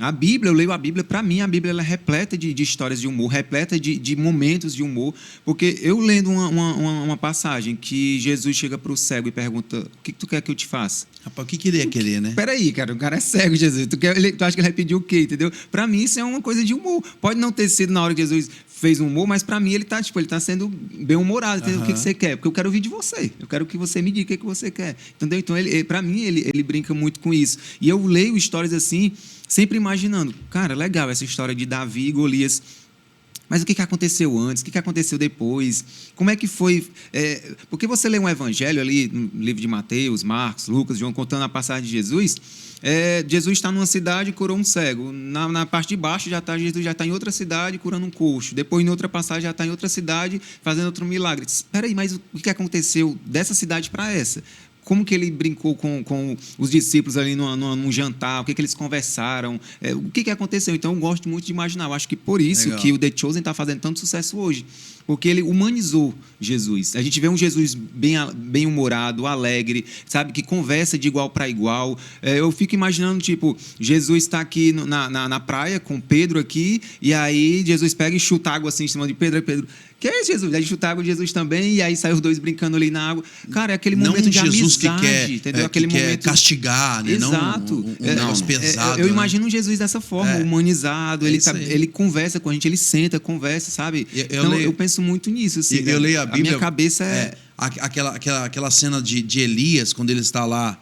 A Bíblia, eu leio a Bíblia, para mim a Bíblia ela é repleta de histórias de humor, repleta de momentos de humor, porque eu lendo uma passagem que Jesus chega para o cego e pergunta, o que tu quer que eu te faça? Rapaz, o que ele ia querer, né? Peraí, cara, o cara é cego, Jesus, tu acha que ele vai pedir o quê, entendeu? Para mim isso é uma coisa de humor, pode não ter sido na hora que Jesus fez um humor, mas para mim ele tá sendo bem-humorado, entendeu? O que você quer? Porque eu quero ouvir de você, eu quero que você me diga o que você quer, entendeu? Então, para mim, ele brinca muito com isso, e eu leio histórias assim, sempre imaginando, cara, legal essa história de Davi e Golias, mas o que aconteceu antes? O que aconteceu depois? Como é que foi? Porque você lê um evangelho ali, no livro de Mateus, Marcos, Lucas, João, contando a passagem de Jesus, Jesus está numa cidade e curou um cego. Na parte de baixo, Jesus já está em outra cidade curando um coxo. Depois, em outra passagem, já está em outra cidade fazendo outro milagre. Espera aí, mas o que aconteceu dessa cidade para essa? Como que ele brincou com os discípulos ali num jantar, o que eles conversaram, o que aconteceu. Então, eu gosto muito de imaginar. Eu acho que por isso que o The Chosen está fazendo tanto sucesso hoje. porque ele humanizou Jesus. A gente vê um Jesus bem-humorado, alegre, sabe, que conversa de igual para igual. Eu fico imaginando, tipo, Jesus está aqui na praia com Pedro aqui, e aí Jesus pega e chuta água assim em cima de Pedro, e Pedro, que é isso, Jesus? Aí chuta água de Jesus também, e aí sai os dois brincando ali na água. Cara, é aquele momento de Jesus amizade, que quer, entendeu? Aquele momento quer castigar, né? Exato. Não um negócio pesado. Eu imagino um Jesus dessa forma, humanizado, ele conversa com a gente, ele senta, conversa, sabe? Eu penso muito nisso, assim. Eu leio a Bíblia. A minha cabeça aquela cena de Elias, quando ele está lá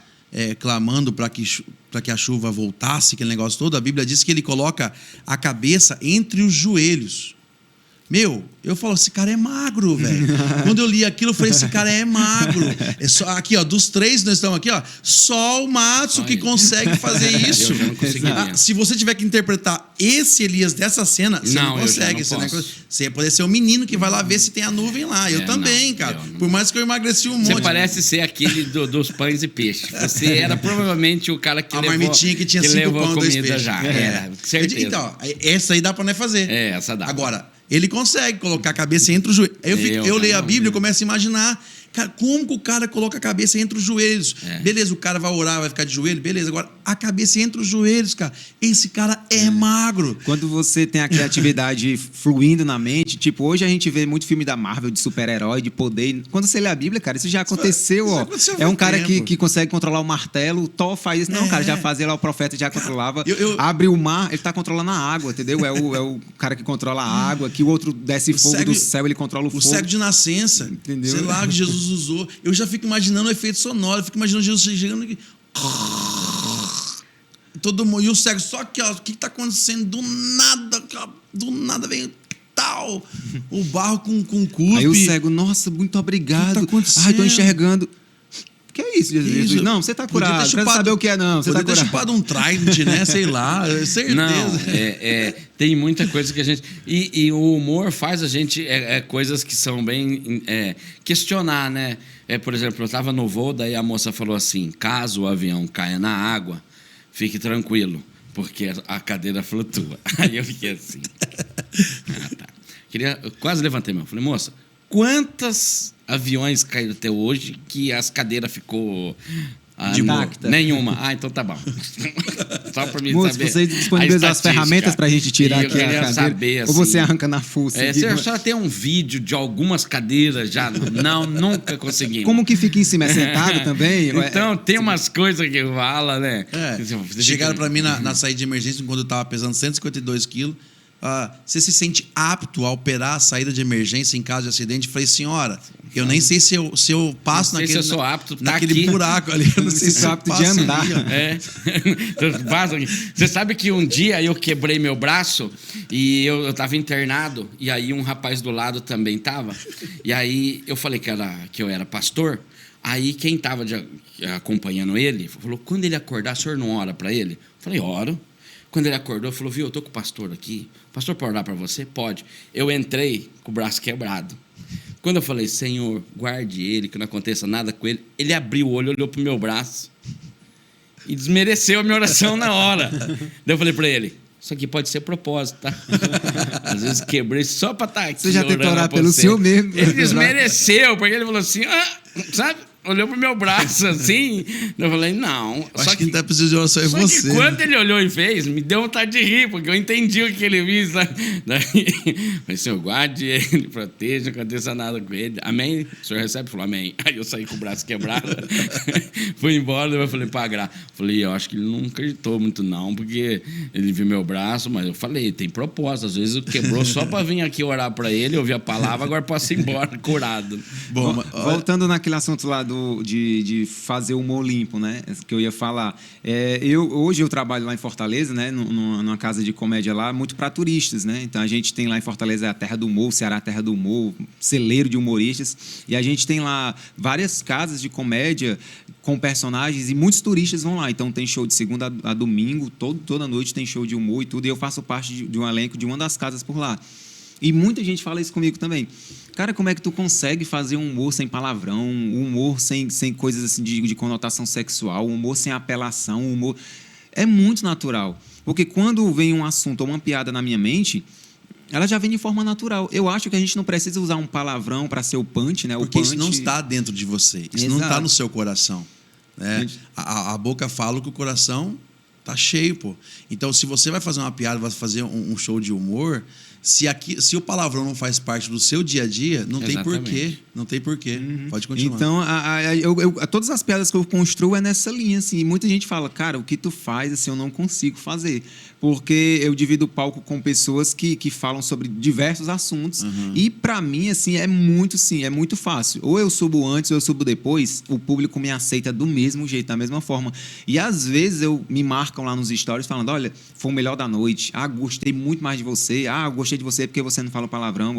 clamando para que a chuva voltasse, aquele negócio todo, a Bíblia diz que ele coloca a cabeça entre os joelhos. Eu falo, esse cara é magro, velho. Quando eu li aquilo, eu falei, esse cara é magro. É só, aqui, ó, dos 3 nós estamos aqui, ó, só o Matsu que consegue fazer isso. Eu já não conseguiria. Se você tiver que interpretar esse Elias dessa cena, você não consegue. Você ia poder ser o menino que vai lá ver se tem a nuvem lá. Eu também, cara. Por mais que eu emagreci um monte. Você parece ser aquele dos pães e peixes. Você era provavelmente o cara que a levou... marmitinha que tinha 5 pães e 2 peixes. Já, era, certeza. Então, essa aí dá pra nós fazer. Essa dá. Agora, ele consegue colocar a cabeça entre os joelhos. Eu leio a Bíblia e começo a imaginar, cara, como que o cara coloca a cabeça entre os joelhos? Beleza, o cara vai orar, vai ficar de joelho, beleza. Agora, a cabeça entre os joelhos, cara. Esse cara é magro. Quando você tem a criatividade fluindo na mente, tipo, hoje a gente vê muito filme da Marvel, de super-herói, de poder. Quando você lê a Bíblia, cara, isso já aconteceu, ó. É um cara que consegue controlar o martelo, o Thor faz isso. Não, cara, já fazia lá, o profeta já controlava. Abre o mar, ele tá controlando a água, entendeu? É o cara que controla a água, que o outro desce fogo do céu, ele controla o fogo. O cego de nascença, entendeu? Sei lá, que Jesus usou. Eu já fico imaginando o efeito sonoro, eu fico imaginando Jesus chegando aqui. Todo mundo, e o cego, só que, ó, o que está acontecendo? Do nada vem tal, o barro com cuspe. Aí o cego, nossa, muito obrigado. O que tá acontecendo? Ai, tô enxergando. Que é isso, Jesus? Isso. Não, você tá curado. Não quero saber o que é, não. Você podia tá ter chupado um Trident, né? Sei lá, certeza. Não, tem muita coisa que a gente... E o humor faz a gente... coisas que são bem... questionar, né? Por exemplo, eu estava no voo, daí a moça falou assim, caso o avião caia na água, fique tranquilo, porque a cadeira flutua. Aí eu fiquei assim... tá. Eu quase levantei a mão. Falei, moça, quantos aviões caíram até hoje que as cadeiras ficou intacta? Nenhuma. Então tá bom. Só pra mim saber. Você disponibiliza as ferramentas pra gente tirar aqui a cadeira? Saber, assim, ou você arranca na fuça? Você só tem um vídeo de algumas cadeiras já? Não, nunca consegui. Como que fica em cima? É sentado também? Então, tem umas coisas que fala, né? Chegaram pra mim na saída de emergência quando eu tava pesando 152 quilos. Você se sente apto a operar a saída de emergência em caso de acidente? Eu falei, senhora, eu nem sei se eu passo naquele, se eu sou apto, naquele buraco ali. Eu não sei se eu apto de andar. Você sabe que um dia eu quebrei meu braço e eu estava internado, e aí um rapaz do lado também estava. E aí eu falei que eu era pastor. Aí quem estava acompanhando ele falou, quando ele acordar, o senhor não ora para ele? Eu falei, oro. Quando ele acordou, falou, viu, eu tô com o pastor aqui. O pastor pode orar para você? Pode. Eu entrei com o braço quebrado. Quando eu falei, Senhor, guarde ele, que não aconteça nada com ele, ele abriu o olho, olhou pro meu braço e desmereceu a minha oração na hora. Daí eu falei para ele, isso aqui pode ser propósito, tá? Às vezes quebrei só para estar aqui. Você já tentou orar pelo seu mesmo. Ele desmereceu, porque ele falou assim, sabe? Olhou pro meu braço assim. Eu falei, não. Acho que quem tá precisando de oração é você. Só que quando ele olhou e fez, me deu vontade de rir, porque eu entendi o que ele fez. Daí, falei, Senhor, guarde ele, proteja, não aconteça nada com ele. Amém? O senhor recebe? Falou, amém. Aí eu saí com o braço quebrado. Fui embora, eu falei, pra Gra. Falei, eu acho que ele não acreditou muito não, porque ele viu meu braço, mas eu falei, tem propósito. Às vezes quebrou só pra vir aqui orar pra ele, ouvir a palavra, agora posso ir embora curado. Bom, voltando naquele assunto lá de fazer o humor limpo, né? Que eu ia falar. Hoje eu trabalho lá em Fortaleza, né? Numa casa de comédia lá, muito para turistas, né? Então a gente tem lá em Fortaleza a terra do humor, Ceará a terra do humor, celeiro de humoristas, e a gente tem lá várias casas de comédia com personagens e muitos turistas vão lá. Então tem show de segunda a domingo, toda noite tem show de humor e tudo, e eu faço parte de um elenco de uma das casas por lá. E muita gente fala isso comigo também. Cara, como é que tu consegue fazer um humor sem palavrão, um humor sem coisas assim de conotação sexual, um humor sem apelação, um humor... É muito natural. Porque quando vem um assunto ou uma piada na minha mente, ela já vem de forma natural. Eu acho que a gente não precisa usar um palavrão para ser o punch, né? Porque o punch... isso não está dentro de você, isso não está no seu coração. Né? A boca fala que o coração tá cheio, pô. Então, se você vai fazer uma piada, vai fazer um show de humor, se o palavrão não faz parte do seu dia a dia, não tem porquê. Não tem porquê. Pode continuar. Então, todas as piadas que eu construo é nessa linha, assim. E muita gente fala, cara, o que tu faz, assim, eu não consigo fazer. Porque eu divido o palco com pessoas que falam sobre diversos assuntos. E, para mim, assim, é muito fácil. Ou eu subo antes ou eu subo depois, o público me aceita do mesmo jeito, da mesma forma. E, às vezes, me marcam lá nos stories falando, olha, foi o melhor da noite. Ah, gostei muito mais de você. Ah, gostei de você porque você não fala palavrão.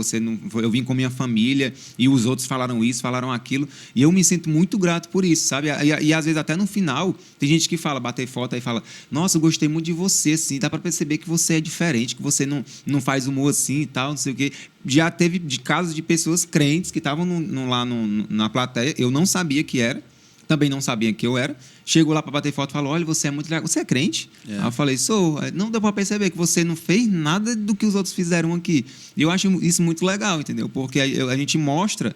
Eu vim com minha família e os outros falaram isso, falaram aquilo. E eu me sinto muito grato por isso, sabe? E às vezes, até no final, tem gente que fala, bater foto aí fala, nossa, eu gostei muito de você, assim. Dá para perceber que você é diferente, que você não faz humor assim e tal, não sei o quê. Já teve casos de pessoas crentes que estavam lá na plateia, eu não sabia que era, também não sabia que eu era. Chegou lá para bater foto e falou, olha, você é muito legal. Você é crente? Aí eu falei, sou. Não deu para perceber que você não fez nada do que os outros fizeram aqui. E eu acho isso muito legal, entendeu? Porque a gente mostra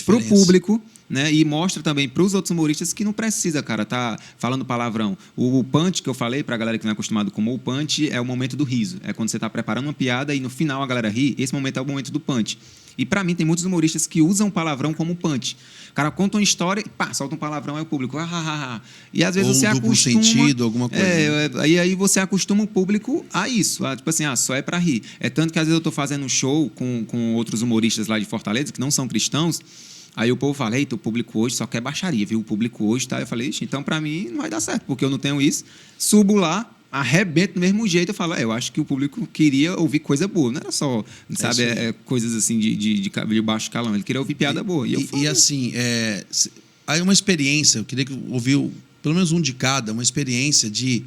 para o público, né? E mostra também para os outros humoristas que não precisa, cara, tá falando palavrão. O punch que eu falei, para a galera que não é acostumado com o punch, é o momento do riso. É quando você está preparando uma piada e no final a galera ri. Esse momento é o momento do punch. E, para mim, tem muitos humoristas que usam palavrão como punch. O cara conta uma história e pá, solta um palavrão, aí o público... E às vezes ou você duplo acostuma... sentido, alguma coisa. Aí você acostuma o público a isso. Tipo assim, só é para rir. É tanto que, às vezes, eu estou fazendo um show com outros humoristas lá de Fortaleza, que não são cristãos. Aí o povo fala, eita, o público hoje só quer baixaria, viu? O público hoje tá... Eu falei, então, para mim, não vai dar certo, porque eu não tenho isso. Subo lá, arrebento do mesmo jeito, eu falo, eu acho que o público queria ouvir coisa boa, não era só, sabe, coisas assim de baixo calão, ele queria ouvir piada boa. E assim, aí uma experiência, eu queria ouvir pelo menos um de cada, uma experiência de,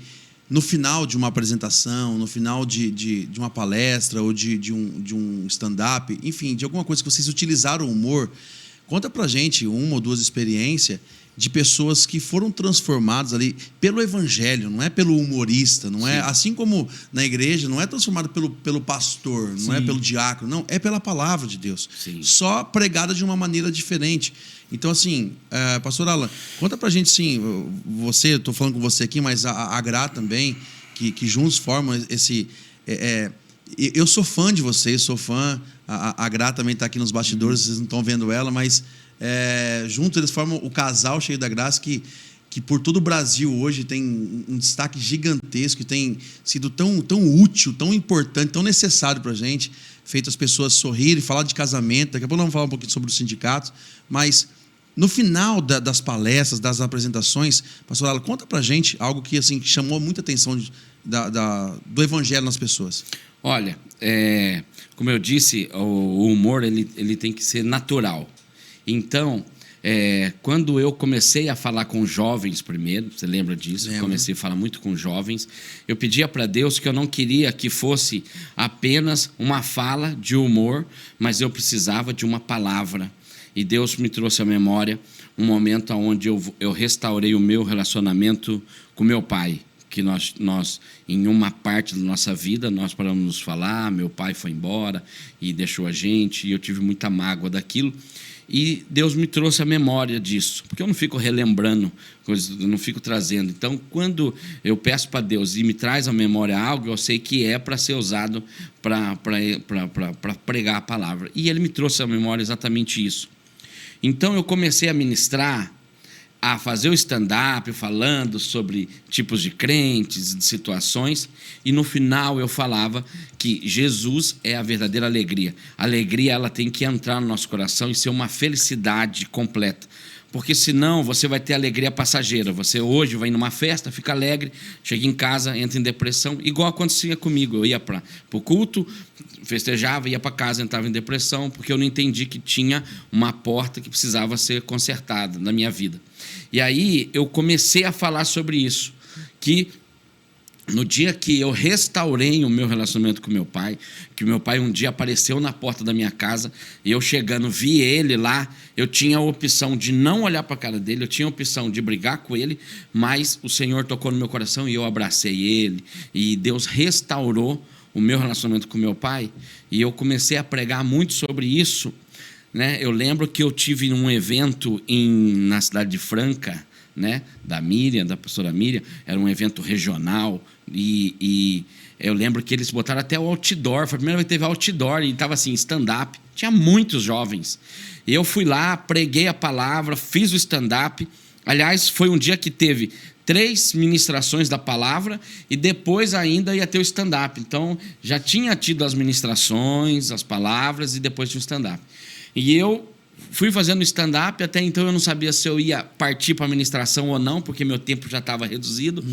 no final de uma apresentação, no final de uma palestra ou de um stand-up, enfim, de alguma coisa que vocês utilizaram o humor. Conta pra gente uma ou duas experiências de pessoas que foram transformadas ali pelo evangelho, não é pelo humorista, não é assim como na igreja, não é transformado pelo pastor, não é pelo diácono, não, é pela palavra de Deus. Só pregada de uma maneira diferente. Então, assim, pastor Alan, conta pra gente, sim, eu tô falando com você aqui, mas a Gra também, que juntos formam esse... eu sou fã de vocês, sou fã, a Gra também está aqui nos bastidores, vocês não estão vendo ela, mas juntos eles formam o casal Cheio da Graça que por todo o Brasil hoje tem um destaque gigantesco e tem sido tão útil, tão importante, tão necessário para a gente, feito as pessoas sorrirem, falar de casamento. Daqui a pouco nós vamos falar um pouquinho sobre os sindicatos, mas no final das palestras, das apresentações, pastor Alan, conta para a gente algo que, assim, que chamou muita atenção do evangelho nas pessoas. Olha, como eu disse, o humor ele tem que ser natural. Então, quando eu comecei a falar com jovens primeiro, você lembra disso? Lembro. Comecei a falar muito com jovens. Eu pedia para Deus que eu não queria que fosse apenas uma fala de humor, mas eu precisava de uma palavra. E Deus me trouxe à memória um momento onde eu restaurei o meu relacionamento com meu pai. Que nós, em uma parte da nossa vida, nós paramos de nos falar, meu pai foi embora e deixou a gente, e eu tive muita mágoa daquilo. E Deus me trouxe a memória disso, porque eu não fico relembrando coisas, eu não fico trazendo. Então, quando eu peço para Deus e me traz à memória algo, eu sei que é para ser usado para pregar a palavra. E Ele me trouxe à memória exatamente isso. Então, eu comecei a ministrar, a fazer o stand-up falando sobre tipos de crentes, de situações, e no final eu falava que Jesus é a verdadeira alegria. A alegria, ela tem que entrar no nosso coração e ser uma felicidade completa, porque senão você vai ter alegria passageira. Você hoje vai numa festa, fica alegre, chega em casa, entra em depressão, igual acontecia comigo. Eu ia para o culto, festejava, ia para casa, entrava em depressão, porque eu não entendi que tinha uma porta que precisava ser consertada na minha vida. E aí eu comecei a falar sobre isso, que no dia que eu restaurei o meu relacionamento com meu pai, que o meu pai um dia apareceu na porta da minha casa, e eu chegando, vi ele lá, eu tinha a opção de não olhar para a cara dele, eu tinha a opção de brigar com ele, mas o Senhor tocou no meu coração e eu abracei ele, e Deus restaurou o meu relacionamento com meu pai, e eu comecei a pregar muito sobre isso, né? Eu lembro que eu tive um evento na cidade de Franca, né? Da Miriam, da pastora Miriam, era um evento regional, e eu lembro que eles botaram até o outdoor, foi a primeira vez que teve outdoor, e estava assim, stand-up, tinha muitos jovens. Eu fui lá, preguei a palavra, fiz o stand-up. Aliás, foi um dia que teve 3 ministrações da palavra e depois ainda ia ter o stand-up. Então, já tinha tido as ministrações, as palavras e depois tinha o stand-up. E eu fui fazendo stand-up, até então eu não sabia se eu ia partir para a ministração ou não, porque meu tempo já estava reduzido.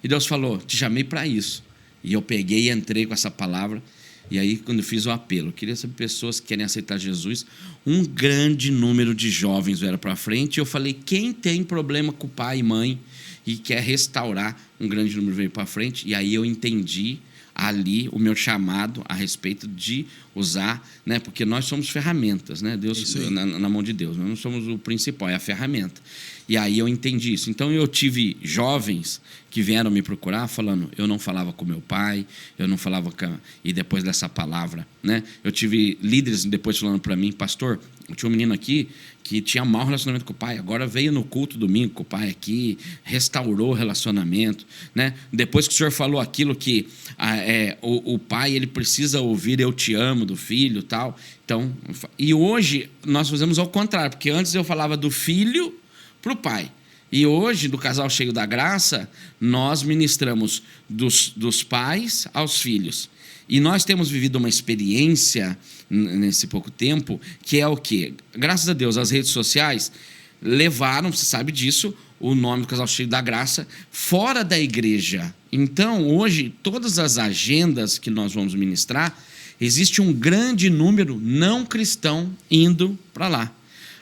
E Deus falou, te chamei para isso. E eu peguei e entrei com essa palavra. E aí, quando eu fiz o apelo, eu queria saber pessoas que querem aceitar Jesus, um grande número de jovens vieram para frente, e eu falei, quem tem problema com pai e mãe e quer restaurar, um grande número veio para frente, e aí eu entendi ali o meu chamado a respeito de usar, né? Porque nós somos ferramentas, né? Deus na mão de Deus, nós não somos o principal, é a ferramenta. E aí eu entendi isso. Então eu tive jovens que vieram me procurar falando, eu não falava com meu pai, eu não falava com... E depois dessa palavra, né? Eu tive líderes depois falando para mim, pastor, eu tinha um menino aqui que tinha mau relacionamento com o pai, agora veio no culto domingo com o pai aqui, restaurou o relacionamento, né? Depois que o senhor falou aquilo que o pai ele precisa ouvir eu te amo do filho e tal. Então, e hoje nós fazemos ao contrário, porque antes eu falava do filho para o pai. E hoje, do Casal Cheio da Graça, nós ministramos dos pais aos filhos. E nós temos vivido uma experiência nesse pouco tempo, que é o quê? Graças a Deus, as redes sociais levaram, você sabe disso, o nome do Casal Cheio da Graça fora da igreja. Então, hoje, todas as agendas que nós vamos ministrar, existe um grande número não cristão indo para lá.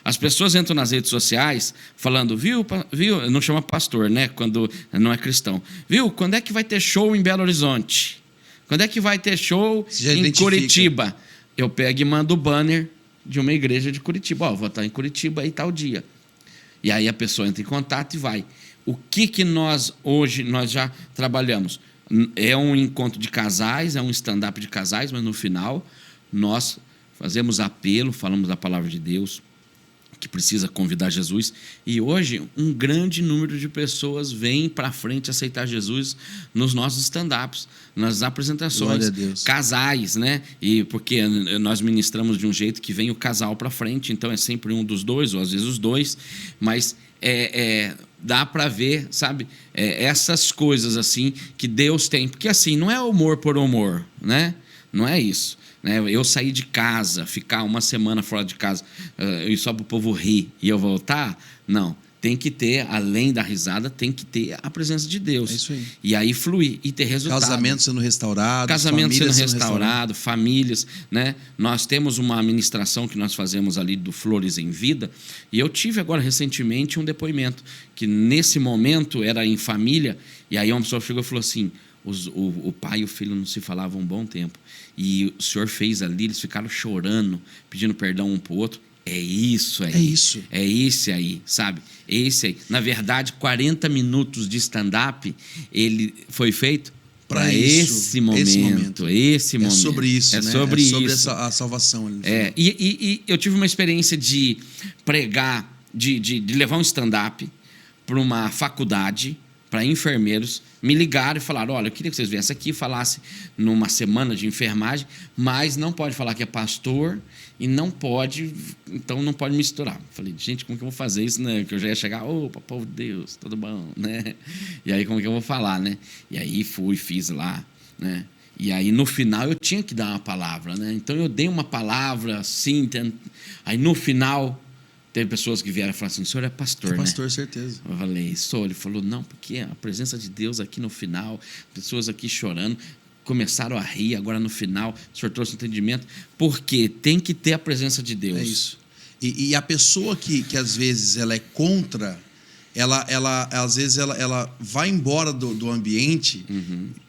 As pessoas entram nas redes sociais falando, viu, não chama pastor, né? Quando não é cristão. Viu, quando é que vai ter show em Belo Horizonte? Quando é que vai ter show em Curitiba? Eu pego e mando o banner de uma igreja de Curitiba. Ó, vou estar em Curitiba aí tal dia. E aí a pessoa entra em contato e vai. O que nós hoje nós já trabalhamos? É um encontro de casais, é um stand-up de casais, mas no final nós fazemos apelo, falamos da palavra de Deus, que precisa convidar Jesus, e hoje um grande número de pessoas vem para frente aceitar Jesus nos nossos stand-ups, nas apresentações, casais, né? E porque nós ministramos de um jeito que vem o casal para frente, então é sempre um dos dois, ou às vezes os dois, mas dá para ver, sabe? Essas coisas assim que Deus tem, porque assim, não é humor por humor, né? Não é isso. Eu sair de casa, ficar uma semana fora de casa e só para o povo rir e eu voltar, não. Tem que ter, além da risada, tem que ter a presença de Deus. É isso aí. E aí fluir e ter resultado. Casamento sendo restaurado, casamento sendo restaurado, famílias, né? Nós temos uma administração que nós fazemos ali do Flores em Vida, e eu tive agora recentemente um depoimento que nesse momento era em família, e aí uma pessoa chegou e falou assim, o pai e o filho não se falavam um bom tempo. E o senhor fez ali, eles ficaram chorando, pedindo perdão um para o outro. É isso aí. É isso. É esse aí, sabe? Esse aí. Na verdade, 40 minutos de stand-up, ele foi feito para esse momento. Esse momento. É sobre isso, né? Sobre isso. A salvação. E eu tive uma experiência de pregar, de levar um stand-up para uma faculdade, para enfermeiros, me ligaram e falaram, olha, eu queria que vocês viessem aqui e falassem numa semana de enfermagem, mas não pode falar que é pastor e não pode, então não pode misturar. Falei, gente, como que eu vou fazer isso, né? Que eu já ia chegar, opa, povo de Deus, tudo bom, né? E aí, como que eu vou falar, né? E aí fiz lá, né? E aí, no final, eu tinha que dar uma palavra, né? Então, eu dei uma palavra, assim, aí no final... Teve pessoas que vieram e falaram assim, o senhor é pastor, né? Pastor, certeza. Eu falei, sou. Ele falou, não, porque a presença de Deus aqui no final, pessoas aqui chorando, começaram a rir, agora no final, o senhor trouxe entendimento, porque tem que ter a presença de Deus. É isso. E a pessoa que às vezes ela é contra, às vezes ela vai embora do ambiente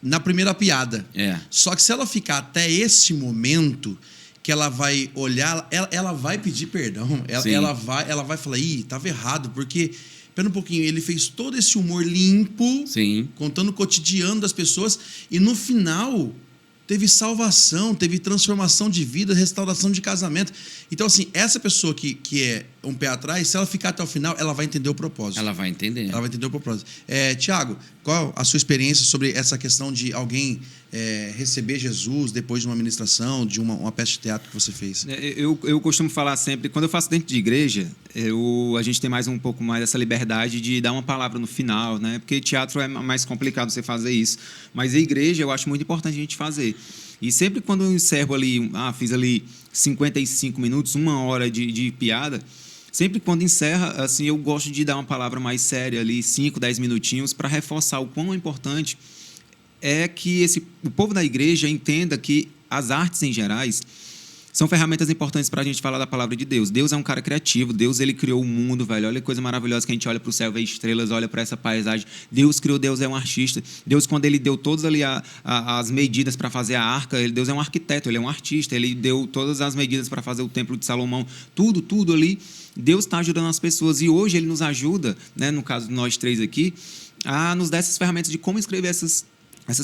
na primeira piada. Só que se ela ficar até esse momento... que ela vai olhar, ela vai pedir perdão, ela vai falar, estava errado, porque, pera um pouquinho, ele fez todo esse humor limpo, contando o cotidiano das pessoas, e no final, teve salvação, teve transformação de vida, restauração de casamento. Então, assim, essa pessoa que é um pé atrás, se ela ficar até o final, ela vai entender o propósito. Ela vai entender. Ela vai entender o propósito. Tiago, qual a sua experiência sobre essa questão de alguém receber Jesus depois de uma ministração, de uma peça de teatro que você fez? Eu costumo falar sempre, quando eu faço dentro de igreja, a gente tem um pouco mais essa liberdade de dar uma palavra no final, né? Porque teatro é mais complicado você fazer isso. Mas a igreja eu acho muito importante a gente fazer. E sempre quando eu encerro ali, fiz ali 55 minutos, 1 hora de piada, sempre quando encerra, assim, eu gosto de dar uma palavra mais séria ali, 5, 10 minutinhos, para reforçar o quão importante é que o povo da igreja entenda que as artes em gerais são ferramentas importantes para a gente falar da palavra de Deus. Deus é um cara criativo. Deus, ele criou o mundo, velho. Olha que coisa maravilhosa que a gente olha para o céu, vê estrelas, olha para essa paisagem. Deus criou, Deus é um artista. Deus, quando ele deu todas ali as medidas para fazer a arca, Deus é um arquiteto, ele é um artista. Ele deu todas as medidas para fazer o templo de Salomão. Tudo ali. Deus está ajudando as pessoas. E hoje ele nos ajuda, né, no caso de nós 3 aqui, a nos dar essas ferramentas de como escrever essas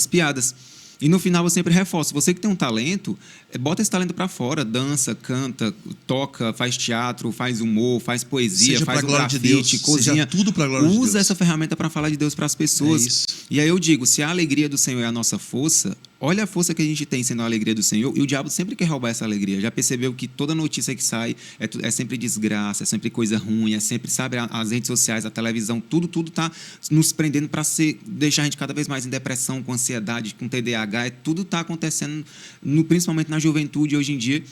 piadas. E no final eu sempre reforço, você que tem um talento, bota esse talento para fora, dança, canta, toca, faz teatro, faz humor, faz poesia, seja faz um grafite, de Deus, cozinha, seja tudo para a glória de Deus. Usa essa ferramenta para falar de Deus para as pessoas. É isso. E aí eu digo, se a alegria do Senhor é a nossa força, olha a força que a gente tem sendo a alegria do Senhor, e o diabo sempre quer roubar essa alegria. Já percebeu que toda notícia que sai é sempre desgraça, é sempre coisa ruim, é sempre, sabe, as redes sociais, a televisão, tudo está nos prendendo para deixar a gente cada vez mais em depressão, com ansiedade, com TDAH, tudo está acontecendo, principalmente na juventude hoje em dia.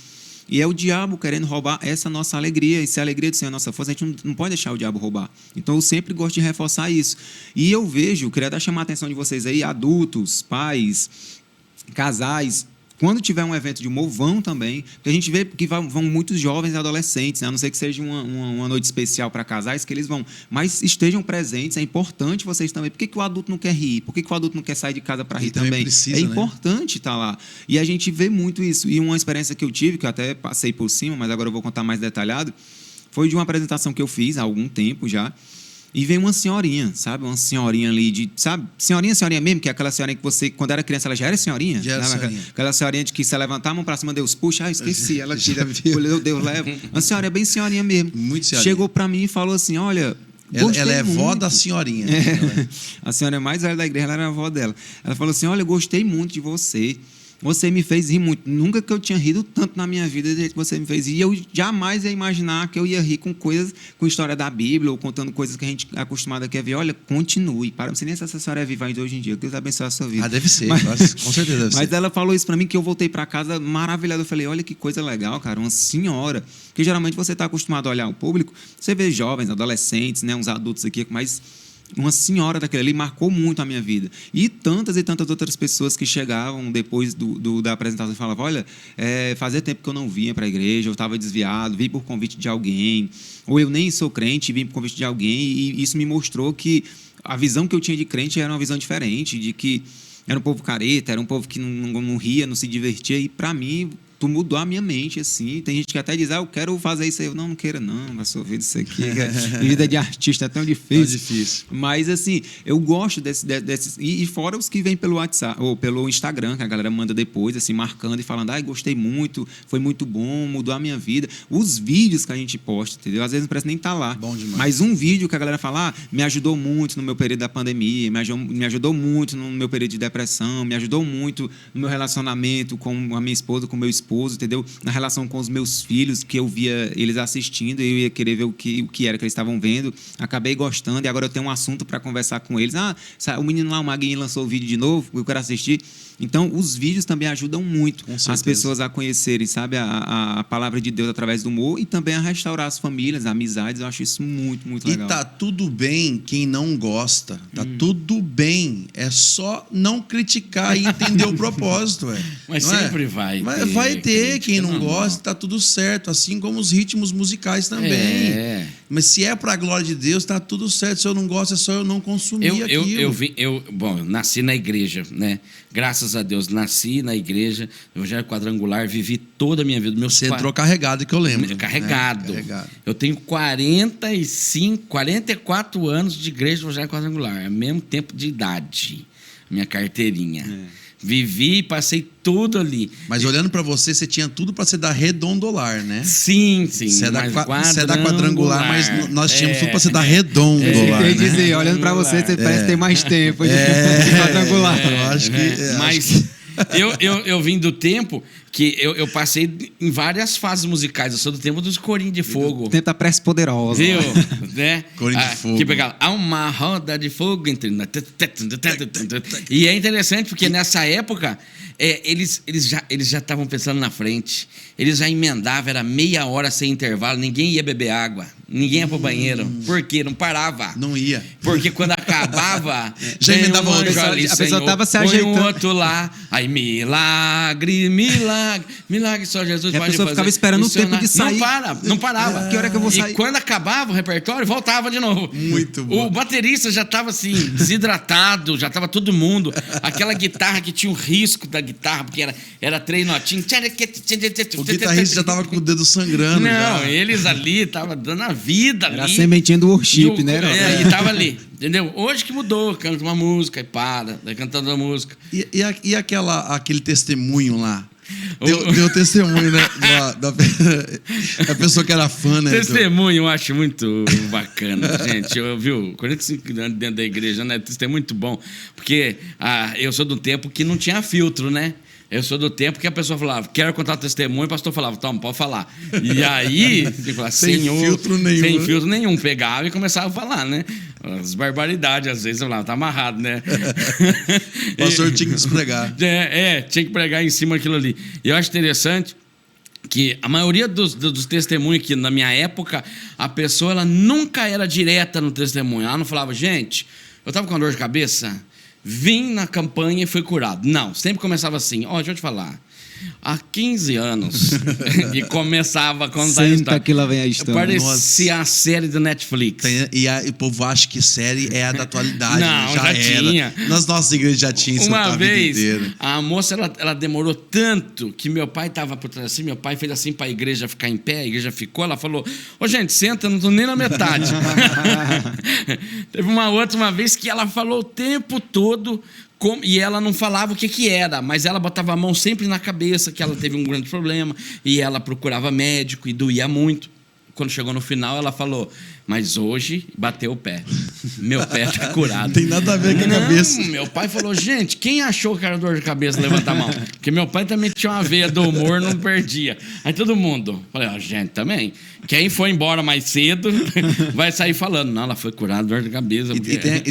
E é o diabo querendo roubar essa nossa alegria. E se a alegria do Senhor é a nossa força, a gente não pode deixar o diabo roubar. Então, eu sempre gosto de reforçar isso. E eu queria até chamar a atenção de vocês aí, adultos, pais, casais, quando tiver um evento de humor, vão também, porque a gente vê que vão muitos jovens e adolescentes, né? A não ser que seja uma noite especial para casais, que eles vão, mas estejam presentes, é importante vocês também. Por que o adulto não quer rir? Por que o adulto não quer sair de casa para rir também? Precisa, é importante estar lá. E a gente vê muito isso. E uma experiência que eu tive, que eu até passei por cima, mas agora eu vou contar mais detalhado, foi de uma apresentação que eu fiz há algum tempo já. E vem uma senhorinha, sabe? Uma senhorinha ali sabe? Senhorinha mesmo, que é aquela senhorinha que você, quando era criança, ela já era senhorinha. Já era senhorinha. Aquela senhorinha de que se levantar a mão pra cima, Deus puxa, esqueci. Ela tira, Deus leva. Uma senhora bem senhorinha mesmo. Muito senhorinha. Chegou pra mim e falou assim, olha... Ela é vó da senhorinha. A senhora é mais velha da igreja, ela era a avó dela. Ela falou assim, olha, eu gostei muito de você. Você me fez rir muito. Nunca que eu tinha rido tanto na minha vida do jeito que você me fez rir. E eu jamais ia imaginar que eu ia rir com coisas, com história da Bíblia, ou contando coisas que a gente é acostumado aqui a ver. Olha, continue. Não sei nem se essa senhora é viva ainda hoje em dia. Deus abençoe a sua vida. Deve ser. Com certeza deve ser. Mas ela falou isso para mim, que eu voltei para casa maravilhado. Eu falei, olha que coisa legal, cara. Uma senhora. Porque geralmente você está acostumado a olhar o público, você vê jovens, adolescentes, né, uns adultos aqui, mas... Uma senhora daquele ali marcou muito a minha vida. E tantas outras pessoas que chegavam depois da apresentação e falavam, olha, fazia tempo que eu não vinha para a igreja, eu estava desviado, vim por convite de alguém, ou eu nem sou crente, vim por convite de alguém, e isso me mostrou que a visão que eu tinha de crente era uma visão diferente, de que era um povo careta, era um povo que não ria, não se divertia, e para mim... Tu mudou a minha mente, assim. Tem gente que até diz, eu quero fazer isso aí. Eu, não queira, não. Vai sofrer disso aqui. Vida de artista é tão difícil. Tão difícil. Mas, assim, eu gosto desses... E fora os que vêm pelo WhatsApp, ou pelo Instagram, que a galera manda depois, assim, marcando e falando, gostei muito, foi muito bom, mudou a minha vida. Os vídeos que a gente posta, entendeu? Às vezes não parece nem estar lá. Bom demais. Mas um vídeo que a galera fala, me ajudou muito no meu período da pandemia, me ajudou muito no meu período de depressão, me ajudou muito no meu relacionamento com a minha esposa, com o meu esposo, entendeu? Na relação com os meus filhos, que eu via eles assistindo, eu ia querer ver o que era que eles estavam vendo. Acabei gostando e agora eu tenho um assunto para conversar com eles. O menino lá, o Maguinho, lançou o vídeo de novo, eu quero assistir. Então, os vídeos também ajudam muito as pessoas a conhecerem, sabe, a palavra de Deus através do humor e também a restaurar as famílias, as amizades. Eu acho isso muito, muito legal. E tá tudo bem quem não gosta. Tá tudo bem. É só não criticar e entender o propósito. Mas não sempre vai ter. Mas vai ter quem não normal. gosta, tá tudo certo. Assim como os ritmos musicais também. Mas se é pra glória de Deus, tá tudo certo. Se eu não gosto, é só eu não consumir aquilo. Eu nasci na igreja, né? Graças a Deus, nasci na igreja, Evangelho Quadrangular, vivi toda a minha vida. Você entrou carregado, que eu lembro. Carregado. Eu tenho 44 anos de igreja do Evangelho Quadrangular, é o mesmo tempo de idade, minha carteirinha. Vivi e passei tudo ali. Mas olhando para você, você tinha tudo para ser da Redondolar, né? Sim. Você é mas da Quadrangular, mas nós tínhamos tudo para ser da Redondolar, Eu ia né? dizer, olhando pra você parece ter mais tempo de quadrangular. Eu acho que... Mas eu vim do tempo que eu passei em várias fases musicais. Eu sou do tempo dos Corinhos de Fogo. Tenta prece poderosa. Viu? Né? Corinho de Fogo. Que pegava, há uma roda de fogo entre... E é interessante porque nessa época eles já estavam pensando na frente. Eles já emendavam, era meia hora sem intervalo, ninguém ia beber água, ninguém ia pro banheiro. Por quê? Não parava. Não ia. Porque quando acabava, já emendava outro. A pessoa tava se ajeitando. Põe um outro lá, aí milagre, só Jesus e pode fazer. A pessoa ficava esperando o tempo de sair. Não parava. Que hora que eu vou sair? E quando acabava o repertório, voltava de novo. Muito bom. O baterista já estava assim, desidratado, já estava todo mundo. Aquela guitarra que tinha o risco da guitarra, porque era 3 notinhas. O guitarrista já estava com o dedo sangrando. Não, já. Eles ali estavam dando a vida Era ali. a sementinha do worship, né? E tava ali, entendeu? Hoje que mudou, canta uma música e para, vai cantando a música. E aquele testemunho lá? Deu testemunho, né? Da pessoa que era fã, né? Testemunho eu acho muito bacana, gente. Viu? 45 anos dentro da igreja, né? Testemunho muito bom. Porque eu sou do tempo que não tinha filtro, né? Eu sou do tempo que a pessoa falava, quero contar o testemunho, o pastor falava, toma, pode falar. E aí, sem filtro nenhum. Sem filtro nenhum. Pegava e começava a falar, né? As barbaridades, às vezes eu falava, tá amarrado, né? O pastor tinha que despregar. Tinha que pregar em cima daquilo ali. E eu acho interessante que a maioria dos testemunhos que na minha época, a pessoa ela nunca era direta no testemunho. Ela não falava, gente, eu tava com dor de cabeça, vim na campanha e fui curado. Não, sempre começava assim. Deixa eu te falar. Há 15 anos e começava a contar a história. Que lá vem a história. Parecia a série do Netflix. E o povo acha que série é a da atualidade. Não, já tinha. Nas nossas igrejas já tinha isso Uma a vez, vida inteira. a moça ela demorou tanto que meu pai estava por trás assim, meu pai fez assim para a igreja ficar em pé, a igreja ficou, ela falou, gente, senta, não estou nem na metade. Teve uma vez que ela falou o tempo todo, e ela não falava o que era, mas ela botava a mão sempre na cabeça, que ela teve um grande problema, e ela procurava médico e doía muito. Quando chegou no final, ela falou, mas hoje bateu o pé. Meu pé está curado. Tem nada a ver com a cabeça. Meu pai falou, gente, quem achou que era dor de cabeça, levanta a mão. Porque meu pai também tinha uma veia do humor, não perdia. Aí todo mundo, falei, gente, também. Quem foi embora mais cedo vai sair falando, não, ela foi curada, dor de cabeça. E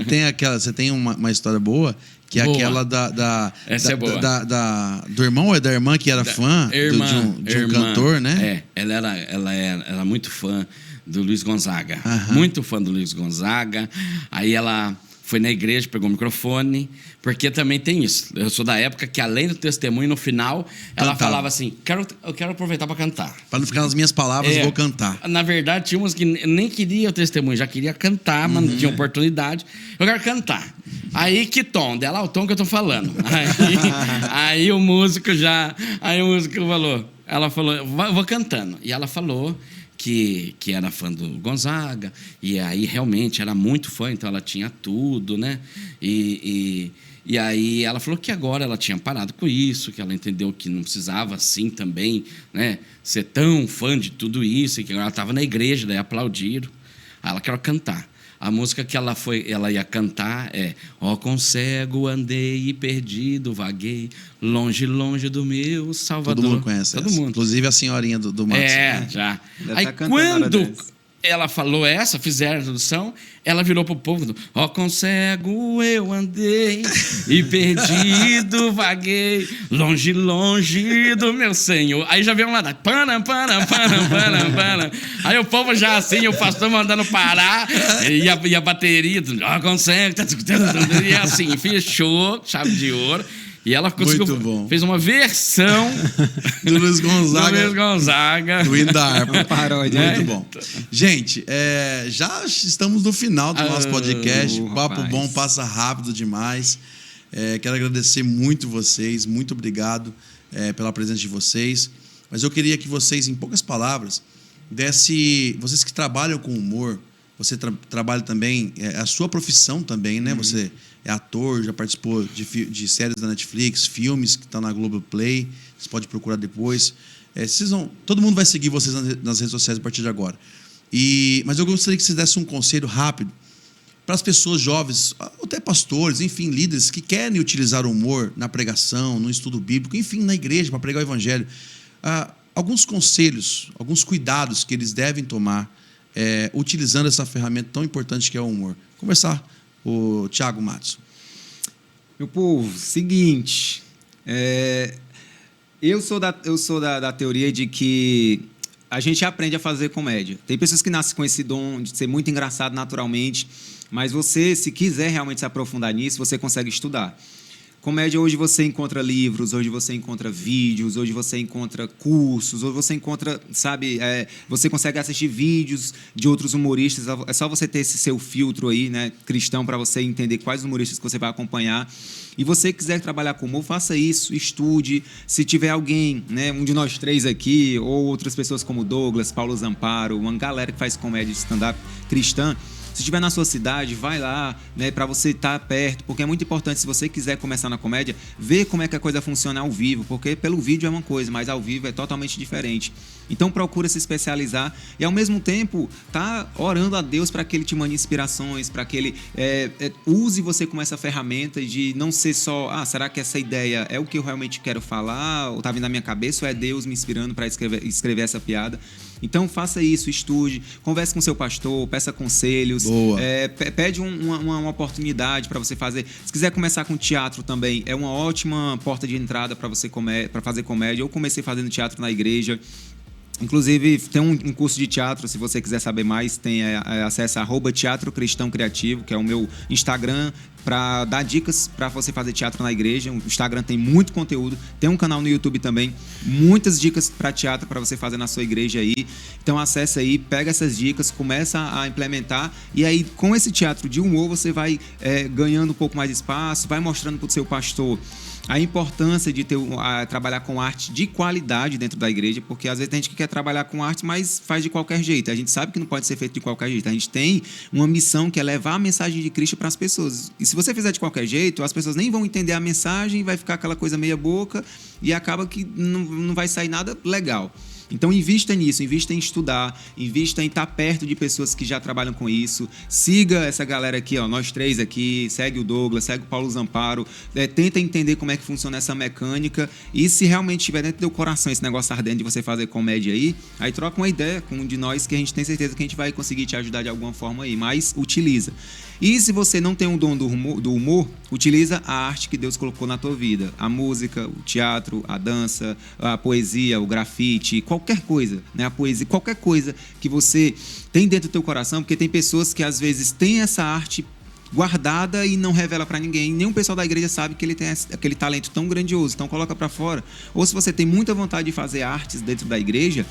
tem aquela, você tem uma história boa, que é boa. Aquela Essa é boa. Do irmão ou da irmã que era fã de um cantor, né? Ela era muito fã do Luiz Gonzaga. Aham. Muito fã do Luiz Gonzaga. Aí ela foi na igreja, pegou o microfone, porque também tem isso. Eu sou da época que, além do testemunho, no final, ela falava assim, eu quero aproveitar para cantar. Para não ficar nas minhas palavras, vou cantar. Na verdade, tinha umas que nem queria o testemunho, já queria cantar, mas não tinha oportunidade. Eu quero cantar. Aí, que tom? Dela, o tom que eu tô falando. Aí o músico falou, ela falou, eu vou cantando. E ela falou que era fã do Gonzaga, e aí realmente era muito fã, então ela tinha tudo, né? E aí ela falou que agora ela tinha parado com isso, que ela entendeu que não precisava assim também, né, ser tão fã de tudo isso, e que ela estava na igreja, daí aplaudiram. Aí ela quer cantar. A música que ela ia cantar é com cego andei e perdido vaguei, longe, longe do meu Salvador. Todo mundo conhece Todo essa. mundo. Inclusive a senhorinha do Matos. Já. Deve Aí tá cantando quando ela falou fizeram a tradução, ela virou pro povo, com cego eu andei e perdido vaguei, longe, longe do meu Senhor. Aí já veio um lado, pana. Aí o povo já assim, o pastor mandando parar, e a bateria, com cego, e assim, fechou, chave de ouro. E ela conseguiu, fez uma versão do Luiz Gonzaga. Do hino da harpa. Paródia. Muito bom. Gente, já estamos no final do nosso podcast. O Papo Bom passa rápido demais. Quero agradecer muito vocês. Muito obrigado pela presença de vocês. Mas eu queria que vocês, em poucas palavras, vocês que trabalham com humor, você trabalha também, a sua profissão também, né? Você é ator, já participou de séries da Netflix, filmes que estão na Globoplay. Você pode procurar depois. Todo mundo vai seguir vocês nas redes sociais a partir de agora. Mas eu gostaria que vocês dessem um conselho rápido para as pessoas jovens, até pastores, enfim, líderes que querem utilizar o humor na pregação, no estudo bíblico, enfim, na igreja, para pregar o evangelho. Alguns conselhos, alguns cuidados que eles devem tomar utilizando essa ferramenta tão importante que é o humor. Conversar, o Thiago Matos. Meu povo, seguinte, eu sou da teoria de que a gente aprende a fazer comédia. Tem pessoas que nascem com esse dom de ser muito engraçado naturalmente, mas você, se quiser realmente se aprofundar nisso, você consegue estudar. Comédia, hoje você encontra livros, hoje você encontra vídeos, hoje você encontra cursos, hoje você encontra, você consegue assistir vídeos de outros humoristas. É só você ter esse seu filtro aí, né, cristão, para você entender quais humoristas que você vai acompanhar. E você quiser trabalhar com humor, faça isso, estude. Se tiver alguém, né, um de nós três aqui, ou outras pessoas como Douglas, Paulo Zamparo, uma galera que faz comédia de stand-up cristã, se estiver na sua cidade, vai lá, né, para você estar perto, porque é muito importante, se você quiser começar na comédia, ver como é que a coisa funciona ao vivo, porque pelo vídeo é uma coisa, mas ao vivo é totalmente diferente. Então procura se especializar e, ao mesmo tempo, tá orando a Deus para que Ele te mande inspirações, para que Ele use você como essa ferramenta de não ser só, será que essa ideia é o que eu realmente quero falar, ou tá vindo na minha cabeça, ou é Deus me inspirando para escrever essa piada. Então faça isso, estude, converse com seu pastor, peça conselhos, pede uma oportunidade para você fazer. Se quiser começar com teatro também, é uma ótima porta de entrada para você para fazer comédia. Eu comecei fazendo teatro na igreja. Inclusive, tem um curso de teatro, se você quiser saber mais, tem acesso a @Teatro Cristão Criativo, que é o meu Instagram, para dar dicas para você fazer teatro na igreja. O Instagram tem muito conteúdo, tem um canal no YouTube também, muitas dicas para teatro para você fazer na sua igreja aí. Então acessa aí, pega essas dicas, começa a implementar, e aí com esse teatro de humor você vai ganhando um pouco mais de espaço, vai mostrando para o seu pastor a importância de trabalhar com arte de qualidade dentro da igreja, porque às vezes tem gente que quer trabalhar com arte, mas faz de qualquer jeito. A gente sabe que não pode ser feito de qualquer jeito. A gente tem uma missão que é levar a mensagem de Cristo para as pessoas. E se você fizer de qualquer jeito, as pessoas nem vão entender a mensagem, vai ficar aquela coisa meia boca e acaba que não vai sair nada legal. Então invista nisso, invista em estudar, invista em estar perto de pessoas que já trabalham com isso. Siga essa galera aqui, nós três aqui, segue o Douglas, segue o Paulo Zamparo, tenta entender como é que funciona essa mecânica, e se realmente estiver dentro do teu coração esse negócio ardendo de você fazer comédia aí troca uma ideia com um de nós, que a gente tem certeza que a gente vai conseguir te ajudar de alguma forma aí, mas utiliza. E se você não tem um dom do humor, utiliza a arte que Deus colocou na tua vida. A música, o teatro, a dança, a poesia, o grafite, qualquer coisa, né? A poesia, qualquer coisa que você tem dentro do teu coração, porque tem pessoas que às vezes têm essa arte guardada e não revela para ninguém. Nenhum pessoal da igreja sabe que ele tem aquele talento tão grandioso, então coloca para fora. Ou se você tem muita vontade de fazer artes dentro da igreja,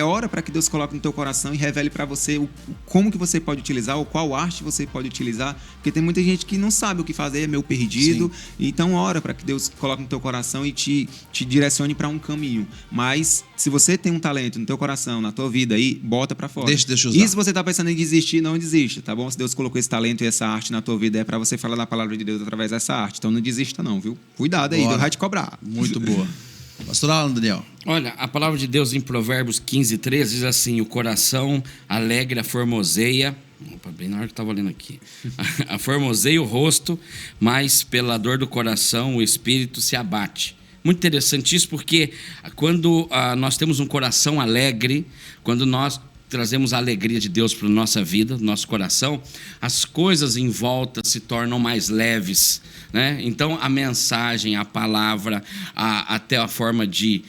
ora para que Deus coloque no teu coração e revele para você como que você pode utilizar, ou qual arte você pode utilizar, porque tem muita gente que não sabe o que fazer, é meio perdido. Sim. Então ora para que Deus coloque no teu coração e te direcione para um caminho. Mas se você tem um talento no teu coração, na tua vida aí, bota para fora. Deixa usar. E se você tá pensando em desistir, não desista, tá bom? Se Deus colocou esse talento e essa arte na tua vida, é para você falar da palavra de Deus através dessa arte. Então não desista não, viu? Cuidado aí, Deus vai te cobrar. Muito boa. Pastor Alan, Daniel. Olha, a palavra de Deus em Provérbios 15:13 diz assim: o coração alegre formoseia. Opa, bem na hora que eu estava lendo aqui. A formoseia o rosto, mas pela dor do coração o espírito se abate. Muito interessante isso, porque quando nós temos um coração alegre, quando nós trazemos a alegria de Deus para a nossa vida, nosso coração, as coisas em volta se tornam mais leves, né? Então a mensagem, a palavra, até a forma de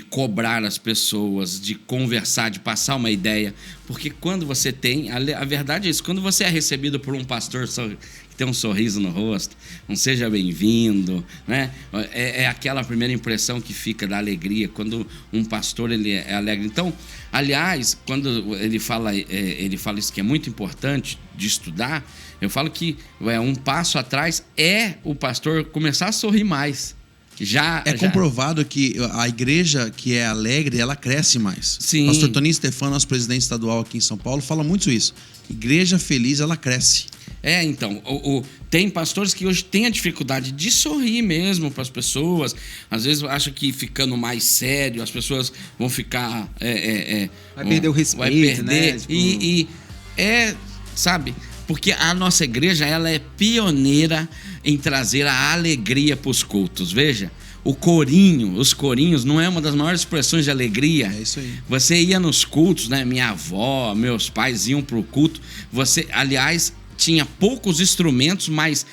cobrar as pessoas, de conversar, de passar uma ideia, porque quando você tem, a verdade é isso, quando você é recebido por um pastor que tem um sorriso no rosto, um seja bem-vindo, né? É aquela primeira impressão que fica da alegria, quando um pastor ele é alegre. Então, aliás, quando ele fala isso que é muito importante de estudar, eu falo que um passo atrás é o pastor começar a sorrir mais. Comprovado que a igreja que é alegre, ela cresce mais. Sim. Pastor Toninho Stefano, nosso presidente estadual aqui em São Paulo, fala muito isso. Igreja feliz, ela cresce. Então, tem pastores que hoje têm a dificuldade de sorrir mesmo para as pessoas. Às vezes acham que ficando mais sério, as pessoas vão ficar... vai perder o respeito, vai perder, né? Tipo... sabe? Porque a nossa igreja, ela é pioneira em trazer a alegria para os cultos. Veja, os corinhos não é uma das maiores expressões de alegria. É isso aí. Você ia nos cultos, né? Minha avó, meus pais iam pro culto. Aliás, tinha poucos instrumentos, mas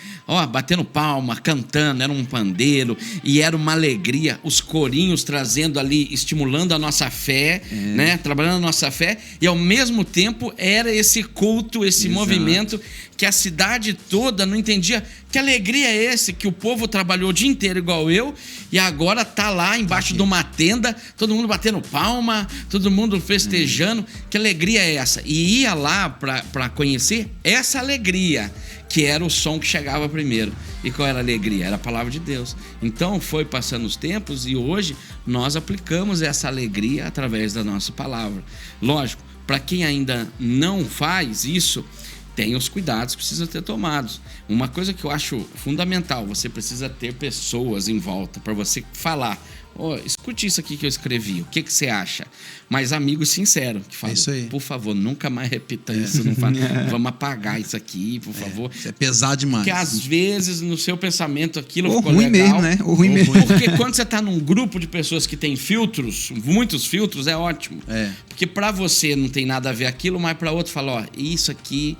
batendo palma, cantando, era um pandeiro e era uma alegria. Os corinhos trazendo ali, estimulando a nossa fé, né? Trabalhando a nossa fé, e ao mesmo tempo era esse culto, esse movimento que a cidade toda não entendia. Que alegria é esse que o povo trabalhou o dia inteiro igual eu e agora tá lá embaixo de uma tenda, todo mundo batendo palma, todo mundo festejando. Que alegria é essa? E ia lá para conhecer essa alegria, que era o som que chegava primeiro. E qual era a alegria? Era a palavra de Deus. Então foi passando os tempos e hoje nós aplicamos essa alegria através da nossa palavra. Lógico, para quem ainda não faz isso, tem os cuidados que precisam ser tomados. Uma coisa que eu acho fundamental, você precisa ter pessoas em volta para você falar. Escute isso aqui que eu escrevi, o que você acha? Mas amigos sinceros, que falam, por favor, nunca mais repita isso, vamos apagar isso aqui, por favor. Isso é pesado demais. Porque às vezes no seu pensamento aquilo ficou ruim legal. Mesmo, né? Ruim mesmo. Porque quando você está num grupo de pessoas que tem filtros, muitos filtros, é ótimo. Porque para você não tem nada a ver aquilo, mas para outro fala, isso aqui...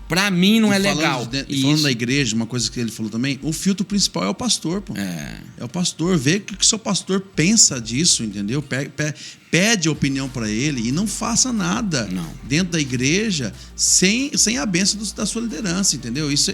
Pra mim não é legal. Falando da igreja, uma coisa que ele falou também, o filtro principal é o pastor, pô. É o pastor. Vê o que o seu pastor pensa disso, entendeu? Pede a opinião para ele e não faça nada dentro da igreja sem a bênção da sua liderança, entendeu? Isso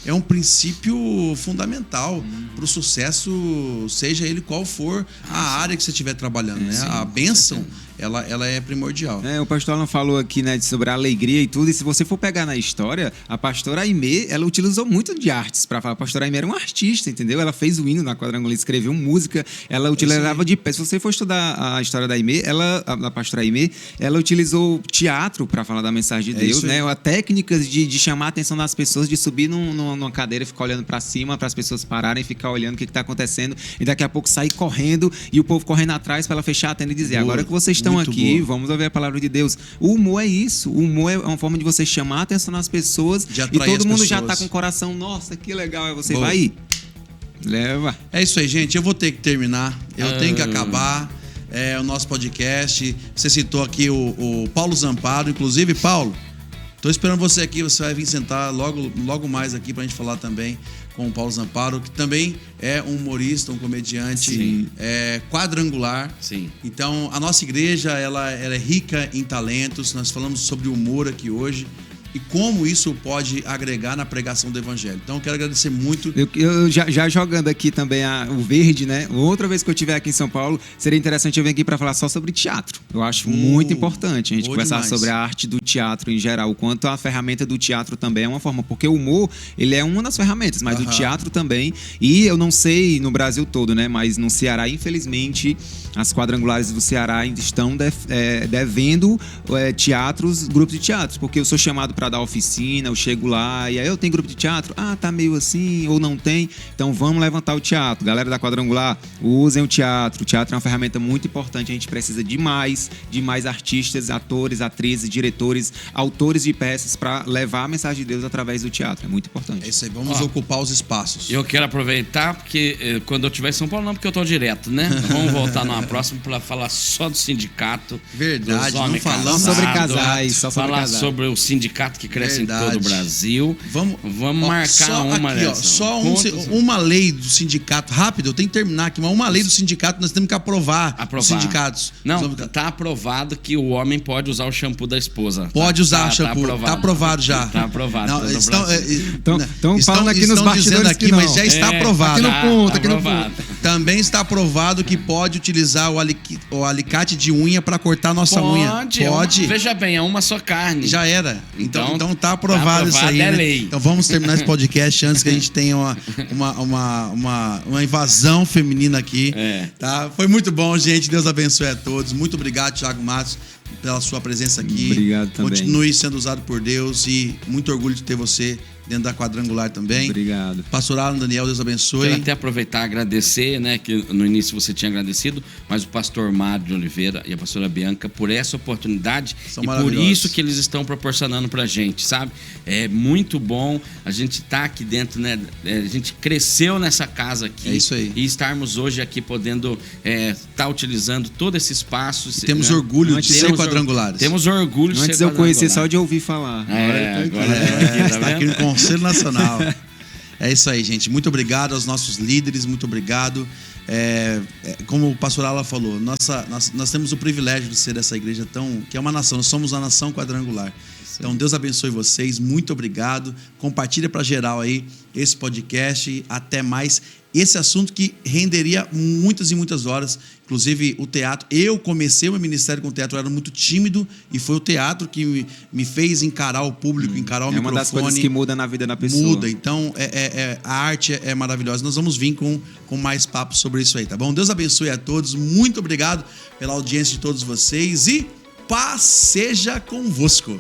é um princípio fundamental para o sucesso, seja ele qual for a área que você estiver trabalhando, né? A bênção, ela é primordial. O pastor Alan falou aqui, né, sobre a alegria e tudo, e se você for pegar na história, a pastora Aimee, ela utilizou muito de artes para falar. A pastora Aimee era uma artista, entendeu? Ela fez o hino na Quadrangular, escreveu música, ela utilizava de pé. Se você for estudar a história da Aimee, a pastora Aimee, ela utilizou teatro para falar da mensagem de Deus, né? Técnicas de chamar a atenção das pessoas, de subir numa cadeira e ficar olhando para cima, para as pessoas pararem e ficar olhando o que está acontecendo, e daqui a pouco sair correndo e o povo correndo atrás para ela fechar a tenda e dizer, agora que vocês estão aqui, vamos ouvir a palavra de Deus. O humor é isso. O humor é uma forma de você chamar a atenção nas pessoas e todo mundo já está com o coração, nossa, que legal, aí você vai ir. Leva. É isso aí, gente. Eu vou ter que terminar. Eu tenho que acabar o nosso podcast. Você citou aqui o Paulo Zamparo. Inclusive, Paulo, estou esperando você aqui. Você vai vir sentar logo mais aqui para a gente falar também com o Paulo Zamparo, que também é um humorista, um comediante quadrangular. Sim. Então, a nossa igreja ela é rica em talentos. Nós falamos sobre humor aqui hoje e como isso pode agregar na pregação do evangelho. Então, eu quero agradecer muito. Eu já jogando aqui também o verde, né? Outra vez que eu estiver aqui em São Paulo, seria interessante eu vir aqui para falar só sobre teatro. Eu acho muito importante a gente conversar sobre a arte do teatro em geral, o quanto a ferramenta do teatro também é uma forma, porque o humor, ele é uma das ferramentas, mas o teatro também. E eu não sei no Brasil todo, né? Mas no Ceará, infelizmente, as quadrangulares do Ceará estão devendo teatros, grupos de teatros, porque eu sou chamado para dar oficina, eu chego lá e aí eu tenho grupo de teatro, tá meio assim ou não tem, então vamos levantar o teatro. Galera da Quadrangular, usem o teatro é uma ferramenta muito importante, a gente precisa de mais artistas, atores, atrizes, diretores, autores de peças para levar a mensagem de Deus através do teatro, é muito importante. É isso aí, vamos ocupar os espaços. Eu quero aproveitar, porque quando eu estiver em São Paulo, não, porque eu tô direto, né? Vamos voltar numa próxima para falar só do sindicato. Verdade, não falamos sobre casais, só sobre falar casais. sobre o sindicato que cresce em todo o Brasil. Vamos marcar uma aqui, dessas. Só uma lei do sindicato. Rápido, eu tenho que terminar aqui. Mas uma lei do sindicato nós temos que aprovar. Os sindicatos. Não, tá aprovado que o homem pode usar o shampoo da esposa. Pode usar o shampoo. Tá aprovado já. Tá aprovado. Estão falando aqui nos bastidores aqui, mas já está aprovado. Aqui no ponto. Também está aprovado que pode utilizar o alicate de unha para cortar a nossa unha. Pode. Veja bem, é uma só carne. Já era. Então tá aprovado isso aí. É né? lei. Então vamos terminar esse podcast antes que a gente tenha uma invasão feminina aqui. Tá? Foi muito bom, gente. Deus abençoe a todos. Muito obrigado, Thiago Matos, pela sua presença aqui. Obrigado também. Continue sendo usado por Deus e muito orgulho de ter você dentro da Quadrangular também. Obrigado. Pastor Alan, Daniel, Deus abençoe. Quero até aproveitar e agradecer, né, que no início você tinha agradecido, mas o pastor Mário de Oliveira e a pastora Bianca por essa oportunidade São e por isso que eles estão proporcionando pra gente, sabe? É muito bom a gente estar aqui dentro, né? A gente cresceu nessa casa aqui. É isso aí. E estarmos hoje aqui podendo estar utilizando todo esse espaço. Temos né? orgulho de ser quadrangulares. Temos orgulho de ser Antes eu conhecia quadrangular. só de ouvir falar. Agora Está aqui no Conselho Nacional. É isso aí, gente. Muito obrigado aos nossos líderes, muito obrigado. Como o pastor Ala falou, nós temos o privilégio de ser essa igreja que é uma nação, nós somos a nação quadrangular. Então Deus abençoe vocês, muito obrigado. Compartilha para geral aí esse podcast. Até mais. Esse assunto que renderia muitas e muitas horas, inclusive o teatro. Eu comecei o meu ministério com o teatro, eu era muito tímido e foi o teatro que me fez encarar o público, encarar o microfone. É uma das coisas que muda na vida da pessoa. Muda, então a arte é maravilhosa. Nós vamos vir com mais papos sobre isso aí, tá bom? Deus abençoe a todos, muito obrigado pela audiência de todos vocês e paz seja convosco.